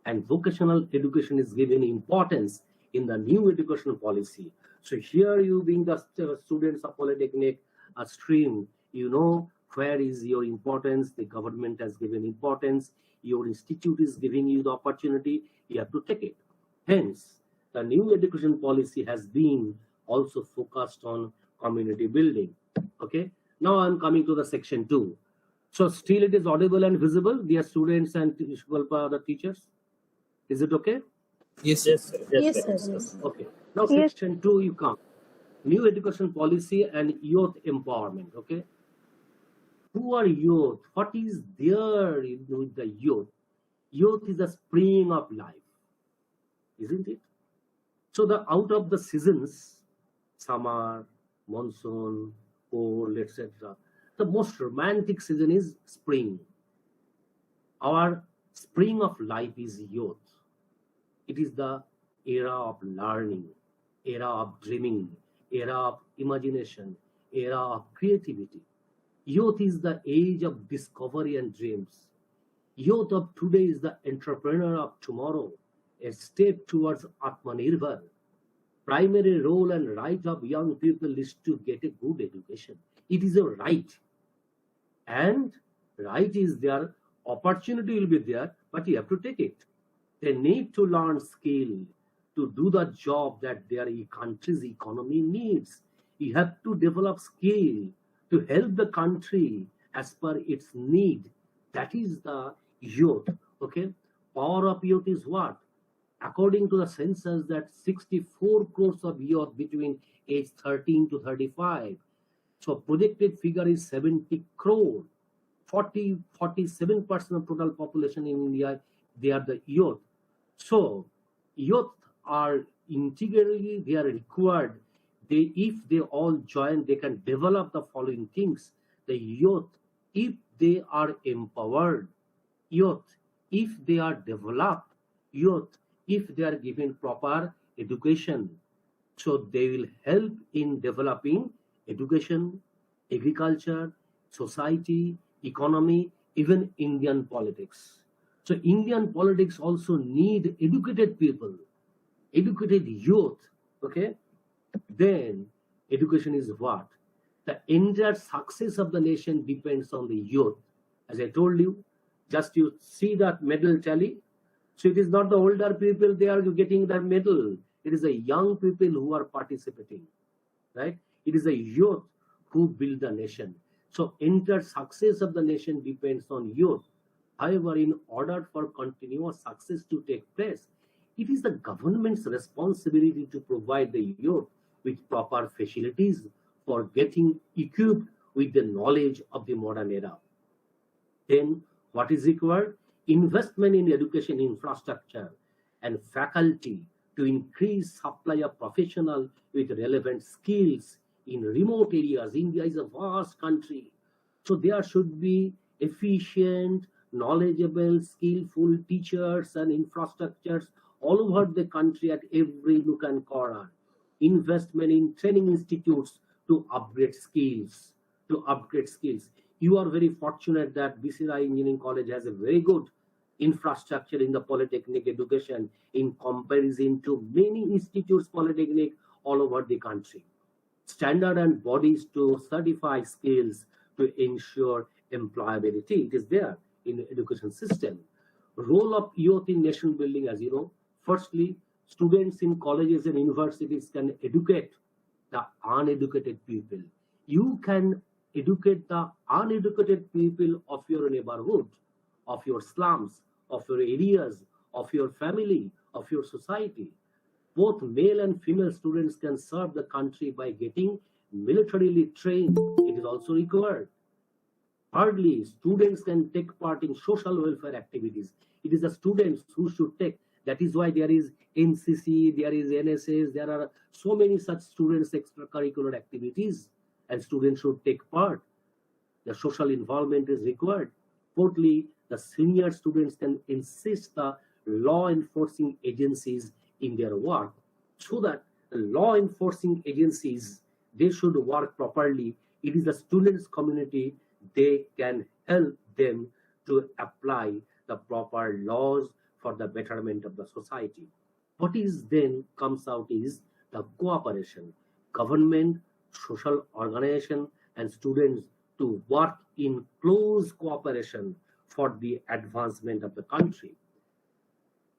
And vocational education is given importance in the new education policy. So here you being the students of Polytechnic stream, you know where is your importance. The government has given importance. Your institute is giving you the opportunity. You have to take it. Hence, the new education policy has been also focused on community building. Okay. Now I'm coming to the section 2. So still it is audible and visible, dear students and the teachers. Is it okay? Yes, yes, Yes, sir. Yes. Okay. Now Yes. section 2 you come. New education policy and youth empowerment. Okay. Who are youth? What is there with the youth? Youth is the spring of life, isn't it? So the out of the seasons, summer, monsoon, cold, etc., the most romantic season is spring. Our spring of life is youth. It is the era of learning, era of dreaming, era of imagination, era of creativity. Youth is the age of discovery and dreams. Youth of today is the entrepreneur of tomorrow, a step towards Atmanirbhar. Primary role and right of young people is to get a good education. It is a right. And right is there, opportunity will be there, but you have to take it. They need to learn skill to do the job that their country's economy needs. You have to develop skill to help the country as per its need. That is the youth. Okay. Power of youth is what? According to the census, that 64 crores of youth between age 13 to 35. So projected figure is 70 crore. 47% of total population in India, they are the youth. So youth are integrally, they are required. If they all join, they can develop the following things. The youth, if they are empowered, youth, if they are developed, youth, if they are given proper education, so they will help in developing education, agriculture, society, economy, even Indian politics. So Indian politics also need educated people, educated youth. Okay. Then education is what? The entire success of the nation depends on the youth. As I told you, just you see that medal tally. So it is not the older people, they are getting the medal. It is the young people who are participating, right? It is the youth who build the nation. So entire success of the nation depends on youth. However, in order for continuous success to take place, it is the government's responsibility to provide the youth with proper facilities for getting equipped with the knowledge of the modern era. Then what is required? investment in education infrastructure and faculty to increase supply of professionals with relevant skills in remote areas. India is a vast country, so there should be efficient, knowledgeable, skillful teachers and infrastructures all over the country at every nook and corner. Investment in training institutes to upgrade skills. You are very fortunate that BCI Engineering College has a very good infrastructure in the Polytechnic education in comparison to many institutes Polytechnic all over the country. Standard and bodies to certify skills to ensure employability. It is there in the education system. Role of youth in nation building, as you know. Firstly, students in colleges and universities can educate the uneducated people. You can educate the uneducated people of your neighborhood, of your slums, of your areas, of your family, of your society. Both male and female students can serve the country by getting militarily trained. It is also required. Thirdly, students can take part in social welfare activities. It is the students who should take. That is why there is NCC, there is NSS, there are so many such students' extracurricular activities, and students should take part. The social involvement is required. Fourthly, the senior students can assist the law enforcing agencies in their work, so that the law enforcing agencies, they should work properly. It is the students' community, they can help them to apply the proper laws for the betterment of the society. What is then comes out is the cooperation, government, social organization, and students to work in close cooperation for the advancement of the country.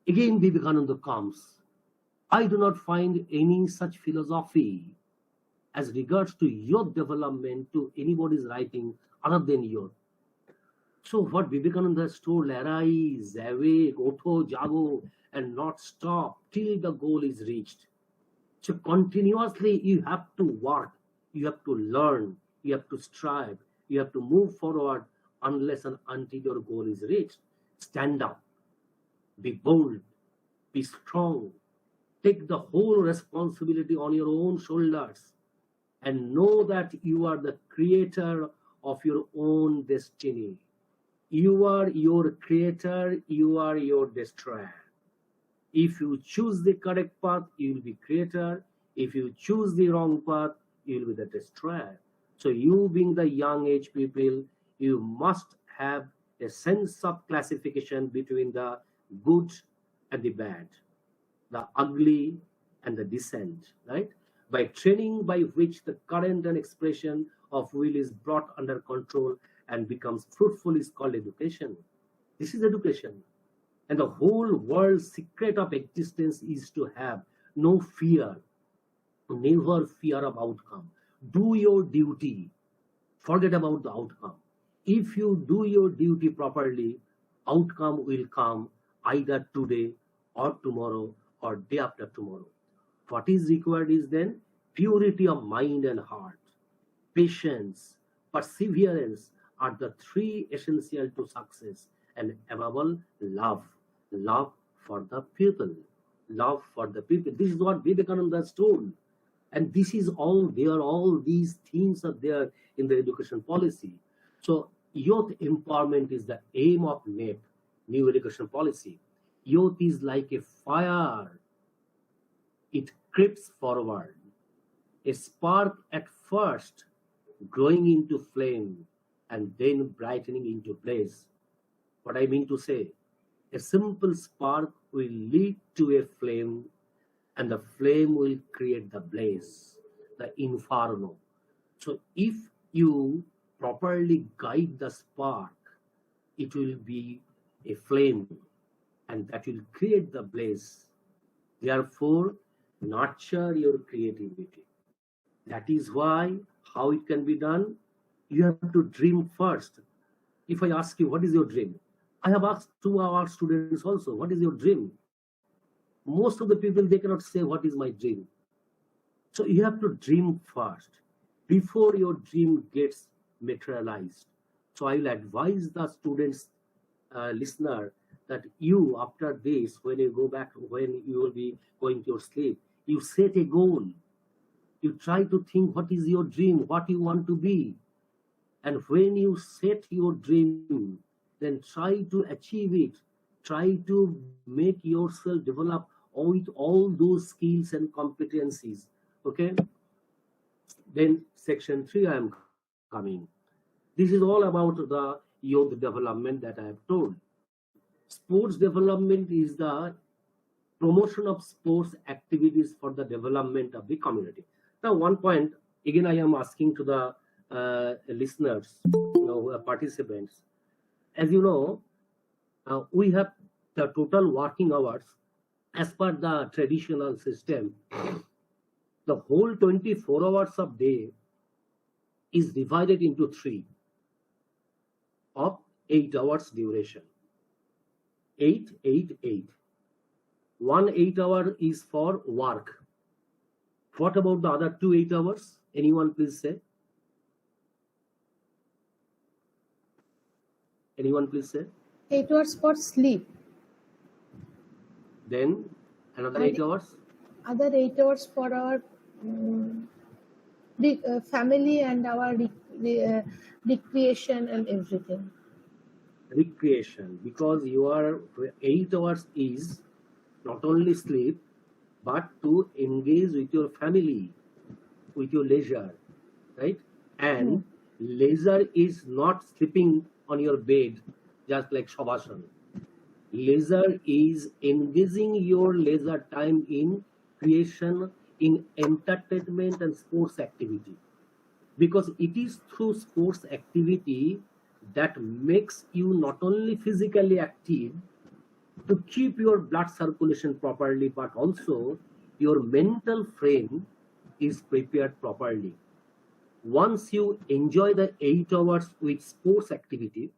Again, Vivekananda comes. I do not find any such philosophy as regards to youth development to anybody's writing other than youth. So what Vivekananda has told, arise, awake, otho, jago, and not stop till the goal is reached. So continuously you have to work, you have to learn, you have to strive, you have to move forward unless and until your goal is reached. Stand up, be bold, be strong, take the whole responsibility on your own shoulders, and know that you are the creator of your own destiny. You are your creator, you are your destroyer. If you choose the correct path, you will be creator. If you choose the wrong path, you will be the destroyer. So you being the young age people, you must have a sense of classification between the good and the bad, the ugly and the decent, right? By training by which the current and expression of will is brought under control and becomes fruitful is called education. This is education. And the whole world's secret of existence is to have no fear, never fear of outcome. Do your duty, forget about the outcome. If you do your duty properly, outcome will come either today or tomorrow or day after tomorrow. What is required is then purity of mind and heart, patience, perseverance are the three essential to success, and above all, love. Love for the people. Love for the people. This is what Vivekananda has told. And this is all there, all these themes are there in the education policy. So youth empowerment is the aim of NEP, New Education Policy. Youth is like a fire. It creeps forward. A spark at first, growing into flame, and then brightening into blaze. What I mean to say, a simple spark will lead to a flame, and the flame will create the blaze, the inferno. So if you properly guide the spark, it will be a flame, and that will create the blaze. Therefore, nurture your creativity. That is why, how it can be done, you have to dream first. If I ask you, what is your dream? I have asked to our students also, what is your dream? Most of the people, they cannot say, what is my dream? So you have to dream first before your dream gets materialized. So I will advise the students listener that you, after this, when you go back, when you will be going to your sleep, you set a goal. You try to think what is your dream, what you want to be. And when you set your dream, then try to achieve it. Try to make yourself develop with all those skills and competencies. Okay? Then section 3 I am coming. This is all about the youth development that I have told. Sports development is the promotion of sports activities for the development of the community. Now, one point, again, I am asking to the listeners, participants. As you know, we have the total working hours as per the traditional system. The whole 24 hours of day is divided into 3 of 8 hours duration. 8, 8, 8. 1 8 hour is for work. What about the other 2 8 hours? Anyone please say? Anyone please say? 8 hours for sleep. Then another 8 hours? Other 8 hours for our family and our recreation and everything. Recreation, because your 8 hours is not only sleep, but to engage with your family, with your leisure, right? And leisure is not sleeping on your bed, just like Shavasana. Leisure is engaging your leisure time in creation, in entertainment and sports activity. Because it is through sports activity that makes you not only physically active to keep your blood circulation properly, but also your mental frame is prepared properly. Once you enjoy the 8 hours with sports activity,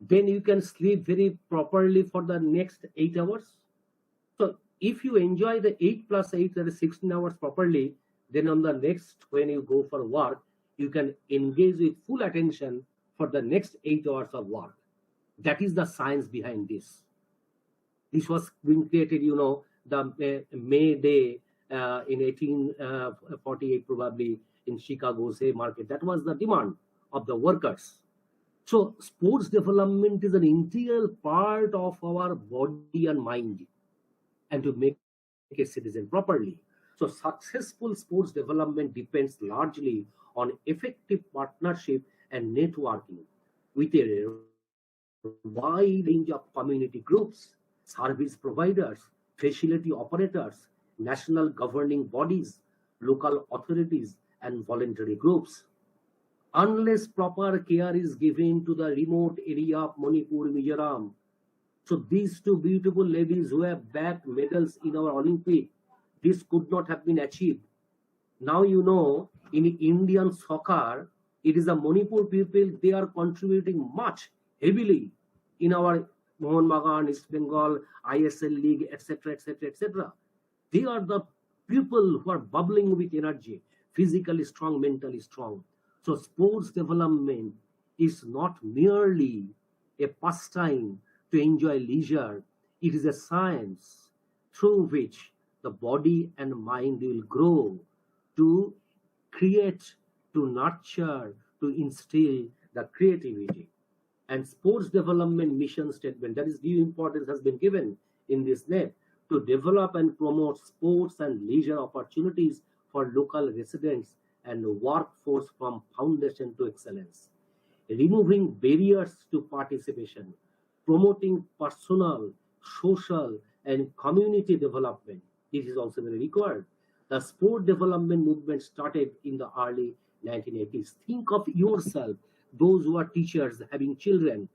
then you can sleep very properly for the next 8 hours. So if you enjoy the 8 plus 8, that is 16 hours properly, then on the next, when you go for work, you can engage with full attention for the next 8 hours of work. That is the science behind this. This was being created, the May Day in 1848, probably in Chicago's Hay Market. That was the demand of the workers. So sports development is an integral part of our body and mind, and to make a citizen properly. So successful sports development depends largely on effective partnership and networking with a wide range of community groups, service providers, facility operators, national governing bodies, local authorities, and voluntary groups. Unless proper care is given to the remote area of Manipur, Mizoram. So these two beautiful ladies who have bagged medals in our Olympic, this could not have been achieved. Now in Indian soccer, it is the Manipur people, they are contributing much heavily in our Mohun Bagan, East Bengal, ISL League, etc., etc., etc. They are the people who are bubbling with energy, physically strong, mentally strong. So sports development is not merely a pastime to enjoy leisure. It is a science through which the body and mind will grow to create, to nurture, to instill the creativity. And sports development mission statement, that is due importance has been given in this NEP, to develop and promote sports and leisure opportunities for local residents and workforce from foundation to excellence, removing barriers to participation, promoting personal, social, and community development. This is also very required. The sport development movement started in the early 1980s. Think of yourself, those who are teachers having children,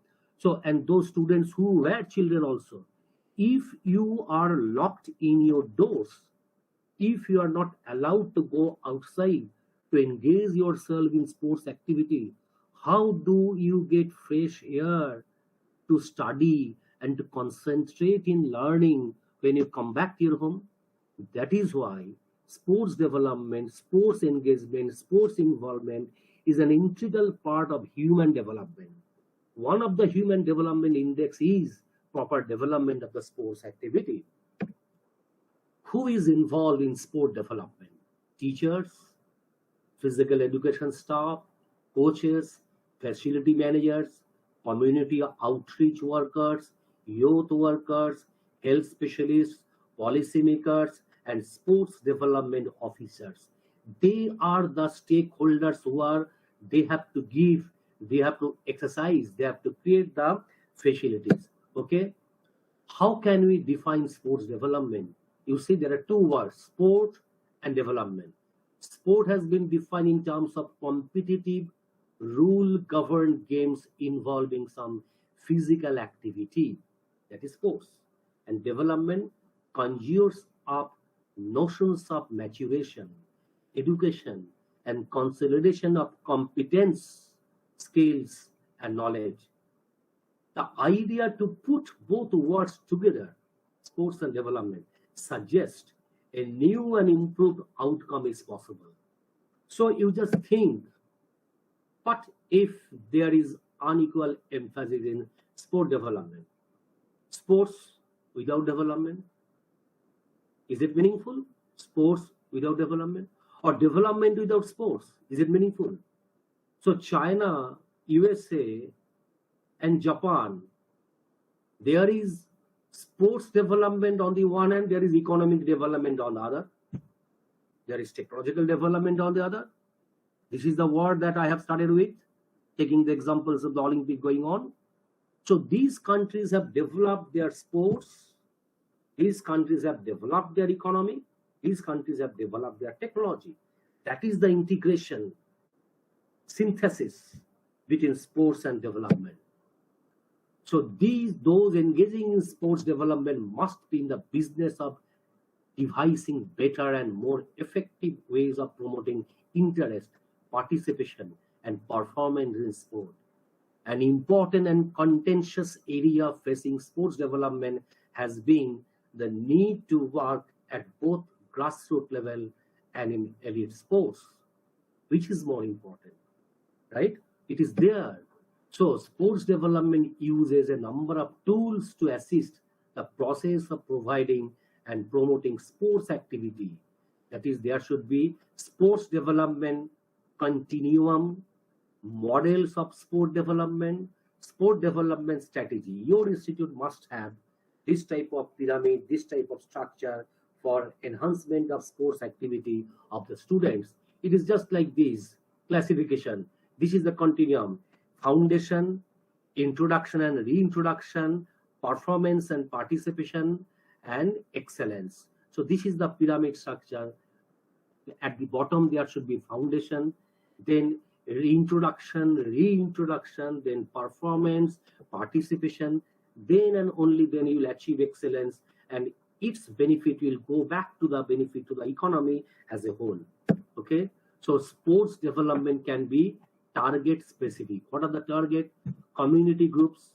and those students who were children also. If you are locked in your doors, if you are not allowed to go outside to engage yourself in sports activity, how do you get fresh air to study and to concentrate in learning when you come back to your home? That is why sports development, sports engagement, sports involvement is an integral part of human development. one of the human development index is proper development of the sports activity. Who is involved in sport development? Teachers, physical education staff, coaches, facility managers, community outreach workers, youth workers, health specialists, policymakers, and sports development officers. They are the stakeholders they have to give, they have to exercise, they have to create the facilities. Okay? How can we define sports development? You see, there are two words, sport and development. Sport has been defined in terms of competitive, rule-governed games involving some physical activity, that is sports. And development conjures up notions of maturation, education, and consolidation of competence, skills, and knowledge. The idea to put both words together, sports and development, suggests a new and improved outcome is possible. So you just think, what if there is unequal emphasis in sport development? Sports without development? Is it meaningful? Sports without development? Or development without sports? Is it meaningful? So China, USA, and Japan, there is sports development on the one hand, there is economic development on the other. There is technological development on the other. This is the word that I have started with, taking the examples of the Olympic going on. So these countries have developed their sports, these countries have developed their economy, these countries have developed their technology. That is the integration, synthesis between sports and development. So those engaging in sports development must be in the business of devising better and more effective ways of promoting interest, participation, and performance in sport. An important and contentious area facing sports development has been the need to work at both grassroots level and in elite sports. Which is more important, right? It is there. So sports development uses a number of tools to assist the process of providing and promoting sports activity. That is, there should be sports development continuum, models of sport development strategy. Your institute must have this type of pyramid, this type of structure for enhancement of sports activity of the students. It is just like this classification. This is the continuum: foundation, introduction and reintroduction, performance and participation, and excellence. So this is the pyramid structure. At the bottom there should be foundation, then reintroduction, then performance, participation, then and only then you will achieve excellence, and its benefit will go back to the benefit to the economy as a whole. Okay, so sports development can be target specific. What are the target? Community groups,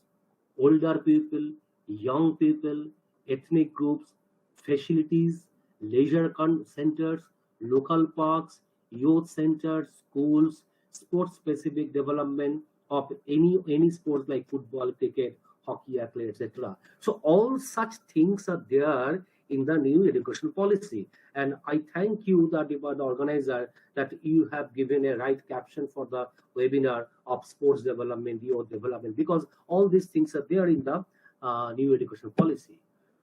older people, young people, ethnic groups, facilities, leisure centers, local parks, youth centers, schools, sports specific development of any sports like football, cricket, hockey, athletes, etc. So all such things are there in the new education policy. And I thank you, the organizer, that you have given a right caption for the webinar of sports development, youth development, because all these things are there in the new education policy.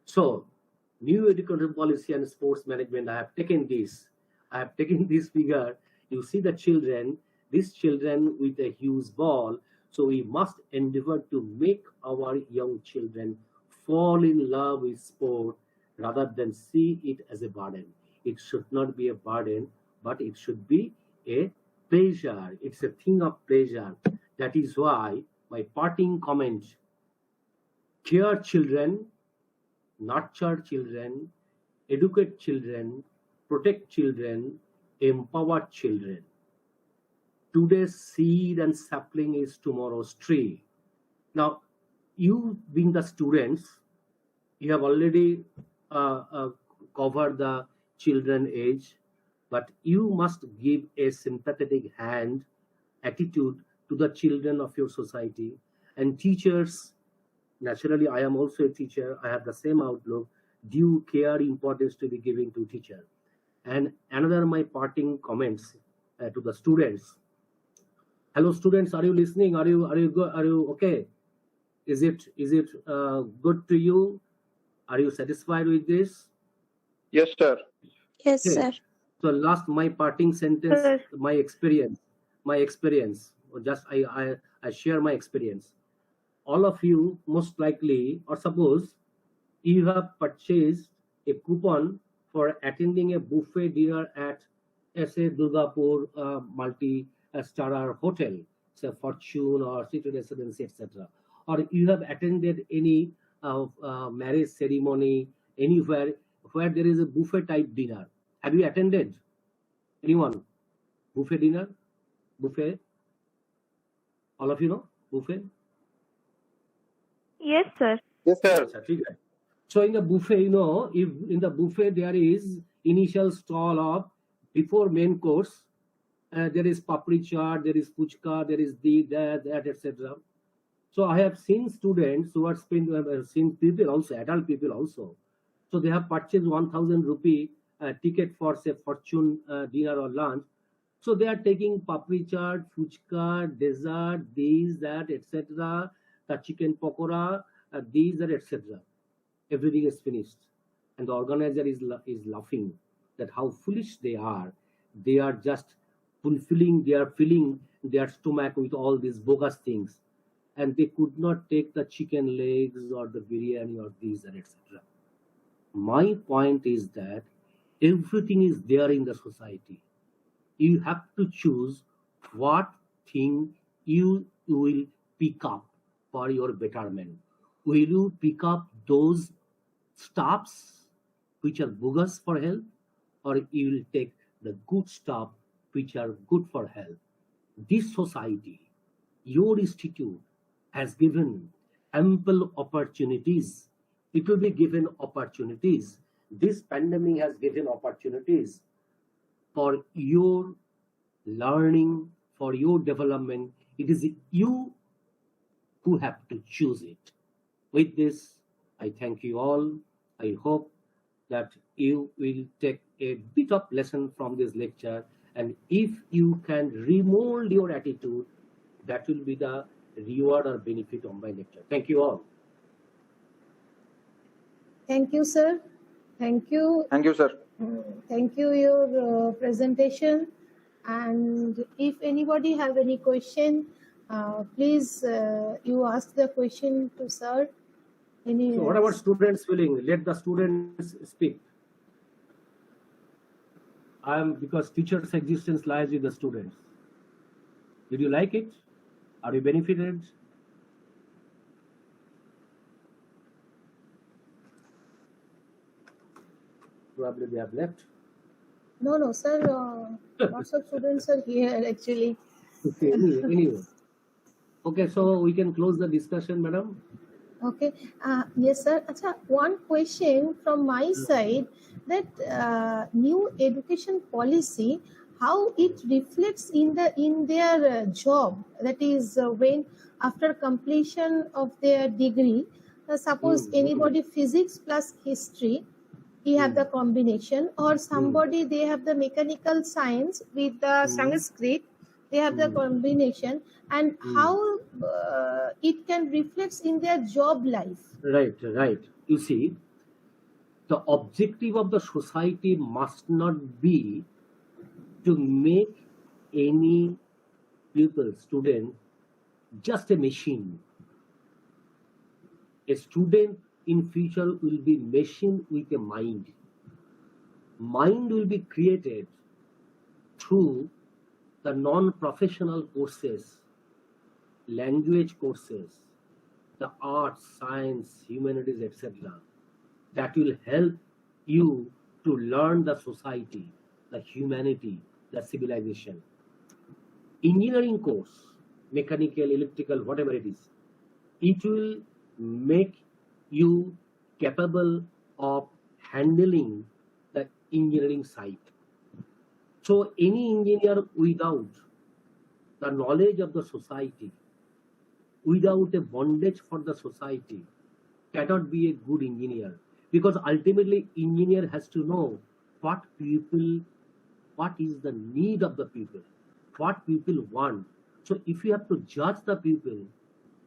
So new education policy and sports management, I have taken this figure. You see the children, these children with a huge ball. So we must endeavor to make our young children fall in love with sport rather than see it as a burden. It should not be a burden, but it should be a pleasure. It's a thing of pleasure. That is why my parting comment: care children, nurture children, educate children, protect children, empower children. Today's seed and sapling is tomorrow's tree. Now, you being the students, you have already covered the children age, but you must give a sympathetic hand attitude to the children of your society, And teachers, naturally, I am also a teacher. I have the same outlook. Due care, importance to be given to teacher. And another my parting comments to the students. Hello, students. Are you listening? Are you good? Are you okay? Is it good to you? Are you satisfied with this? Yes, sir. Yes, Okay. sir. So last my parting sentence, Sir. my experience. Or just I share my experience. All of you most likely, or suppose you have purchased a coupon for attending a buffet dinner at say Durgapur multi-star hotel, say Fortune or City Residency, etc. Or you have attended any marriage ceremony anywhere where there is a buffet type dinner. Have you attended? Anyone? Buffet dinner? Buffet? All of you know? Buffet? Yes, sir. Yes, sir. Acha, ठीक है. So in the buffet, if in the buffet there is initial stall of before main course, there is papri chaat, there is puchka, there is that, etc. So I have seen students who are seen people also, adult people also. So they have purchased 1,000 rupee ticket for say fortune dinner or lunch. So they are taking papri chaat, puchka, dessert, these, that, etc. The chicken pakora, these, that, etc. Everything is finished, and the organizer is laughing that how foolish they are. They are just filling their stomach with all these bogus things, and they could not take the chicken legs or the biryani or these and etc. My point is that everything is there in the society. You have to choose what thing you will pick up for your betterment. Will you pick up those stuffs which are bogus for health, or you will take the good stuff which are good for health? This society, your institute, has given ample opportunities. It will be given opportunities. This pandemic has given opportunities for your learning, for your development. It is you who have to choose it. With this, I thank you all. I hope that you will take a bit of lesson from this lecture, and if you can remold your attitude, that will be the reward or benefit of my lecture. Thank you all. Thank you, sir. Thank you. Thank you, sir. Thank you your presentation. And if anybody have any question, please you ask the question to sir. Any So what about students feeling? Let the students speak. Because teacher's existence lies with the students. Did you like it? Are you benefited? Probably they have left. No, sir. Lots of students are here actually. Okay, anyway. Okay, so we can close the discussion, madam. Okay. Yes, sir. Achha, one question from my side, that new education policy, how it reflects in their job. That is, when after completion of their degree, suppose anybody physics plus history, he have the combination, or somebody they have the mechanical science with the Sanskrit, they have the combination, and how it can reflect in their job life. Right. You see, the objective of the society must not be to make any student, just a machine. A student in future will be machine with a mind. Mind will be created through the non-professional courses, language courses, the arts, science, humanities, etc. That will help you to learn the society, the humanity, the civilization. Engineering course, mechanical, electrical, whatever it is, it will make you capable of handling the engineering side. So any engineer without the knowledge of the society, without a bondage for the society cannot be a good engineer, because ultimately engineer has to know what is the need of the people, what people want. So if you have to judge the people,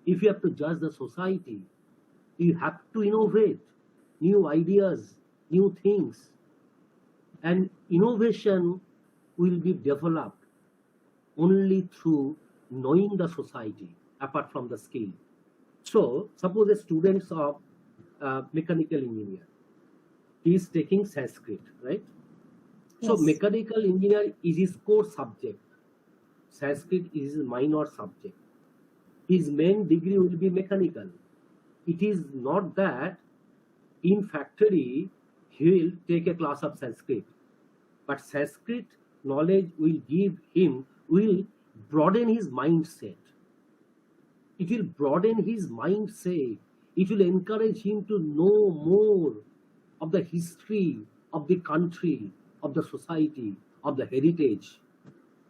if you have to judge the society, you have to innovate new ideas, new things. And innovation will be developed only through knowing the society, apart from the skill. So suppose a student of mechanical engineer, he is taking Sanskrit, right? So Yes. mechanical engineer is his core subject. Sanskrit is his minor subject. His main degree will be mechanical. It is not that in factory he will take a class of Sanskrit, but Sanskrit knowledge will will broaden his mindset. It will broaden his mindset. It will encourage him to know more of the history of the country, of the society, of the heritage.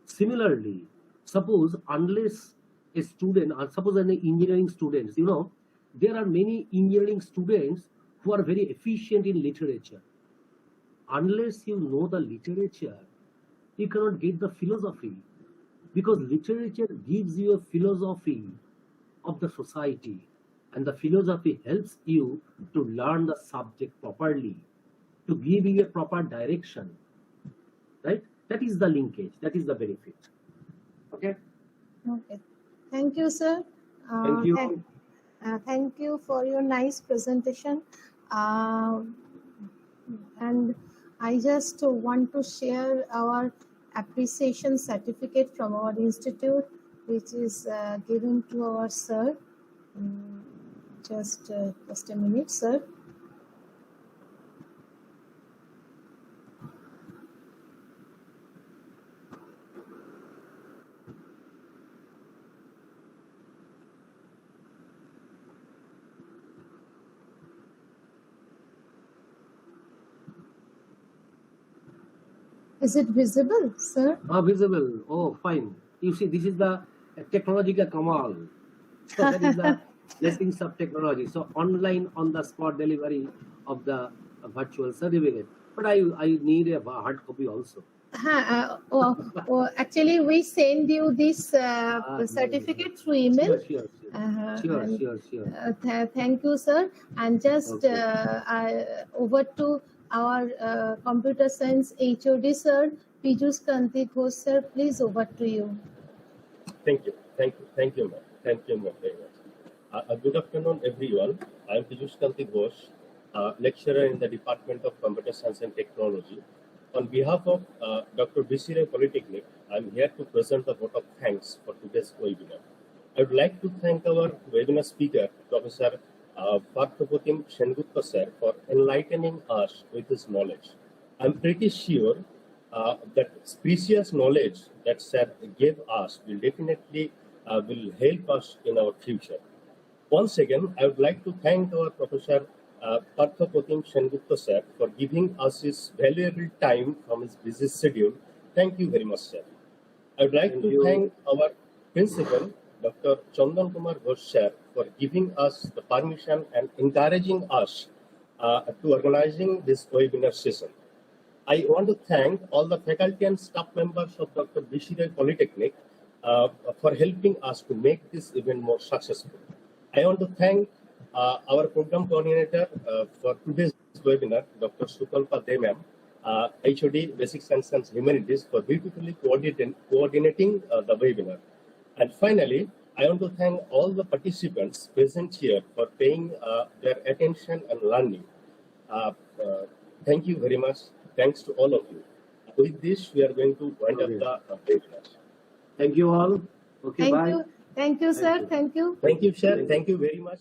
Similarly, suppose unless a student, or suppose an engineering students, there are many engineering students who are very efficient in literature. Unless you know the literature, you cannot get the philosophy, because literature gives you a philosophy of the society, and the philosophy helps you to learn the subject properly, to give you a proper direction, right? That is the linkage, that is the benefit. Okay. Okay. Thank you, sir. Thank you. Thank you for your nice presentation. And I just want to share our appreciation certificate from our institute, which is given to our sir. Just a minute, sir. Is it visible, sir? Visible. Oh, fine. You see, this is the technological kamal. So that is the blessings of technology. So online, on the spot delivery of the virtual certificate. But I need a hard copy also. Actually, we send you this certificate through email. Sure. Thank you, sir. And just Okay. over to our computer science HOD, sir, Piyush Kanti Ghosh, sir. Please, over to you. Thank you, ma'am. Thank you, ma'am, very much. Good afternoon, everyone. I am Piyush Kanti Ghosh, lecturer in the Department of Computer Science and Technology. On behalf of Dr. B.C. Polytechnic, I am here to present a vote of thanks for today's webinar. I would like to thank our webinar speaker, Professor Partha Segupta sir, for enlightening us with his knowledge. I am pretty sure that precious knowledge that sir gave us will definitely will help us in our future. Once again, I would like to thank our Professor Partha Segupta sir for giving us his valuable time from his busy schedule. Thank you very much, sir. I would like to thank our principal, Dr. Chandan Kumar Ghosh sir, for giving us the permission and encouraging us to organizing this webinar session. I want to thank all the faculty and staff members of Dr. B.C. Polytechnic for helping us to make this event more successful. I want to thank our program coordinator for today's webinar, Dr. Sukalpa Demam, HOD Basic Science and Humanities, for beautifully coordinating the webinar. And finally, I want to thank all the participants present here for paying their attention and learning. Thank you very much. Thanks to all of you. With this, we are going to wind up the webinar. Thank you all. Okay, Thank bye. you. Thank you, sir. Thank you. Thank you, sir. Thank you very much.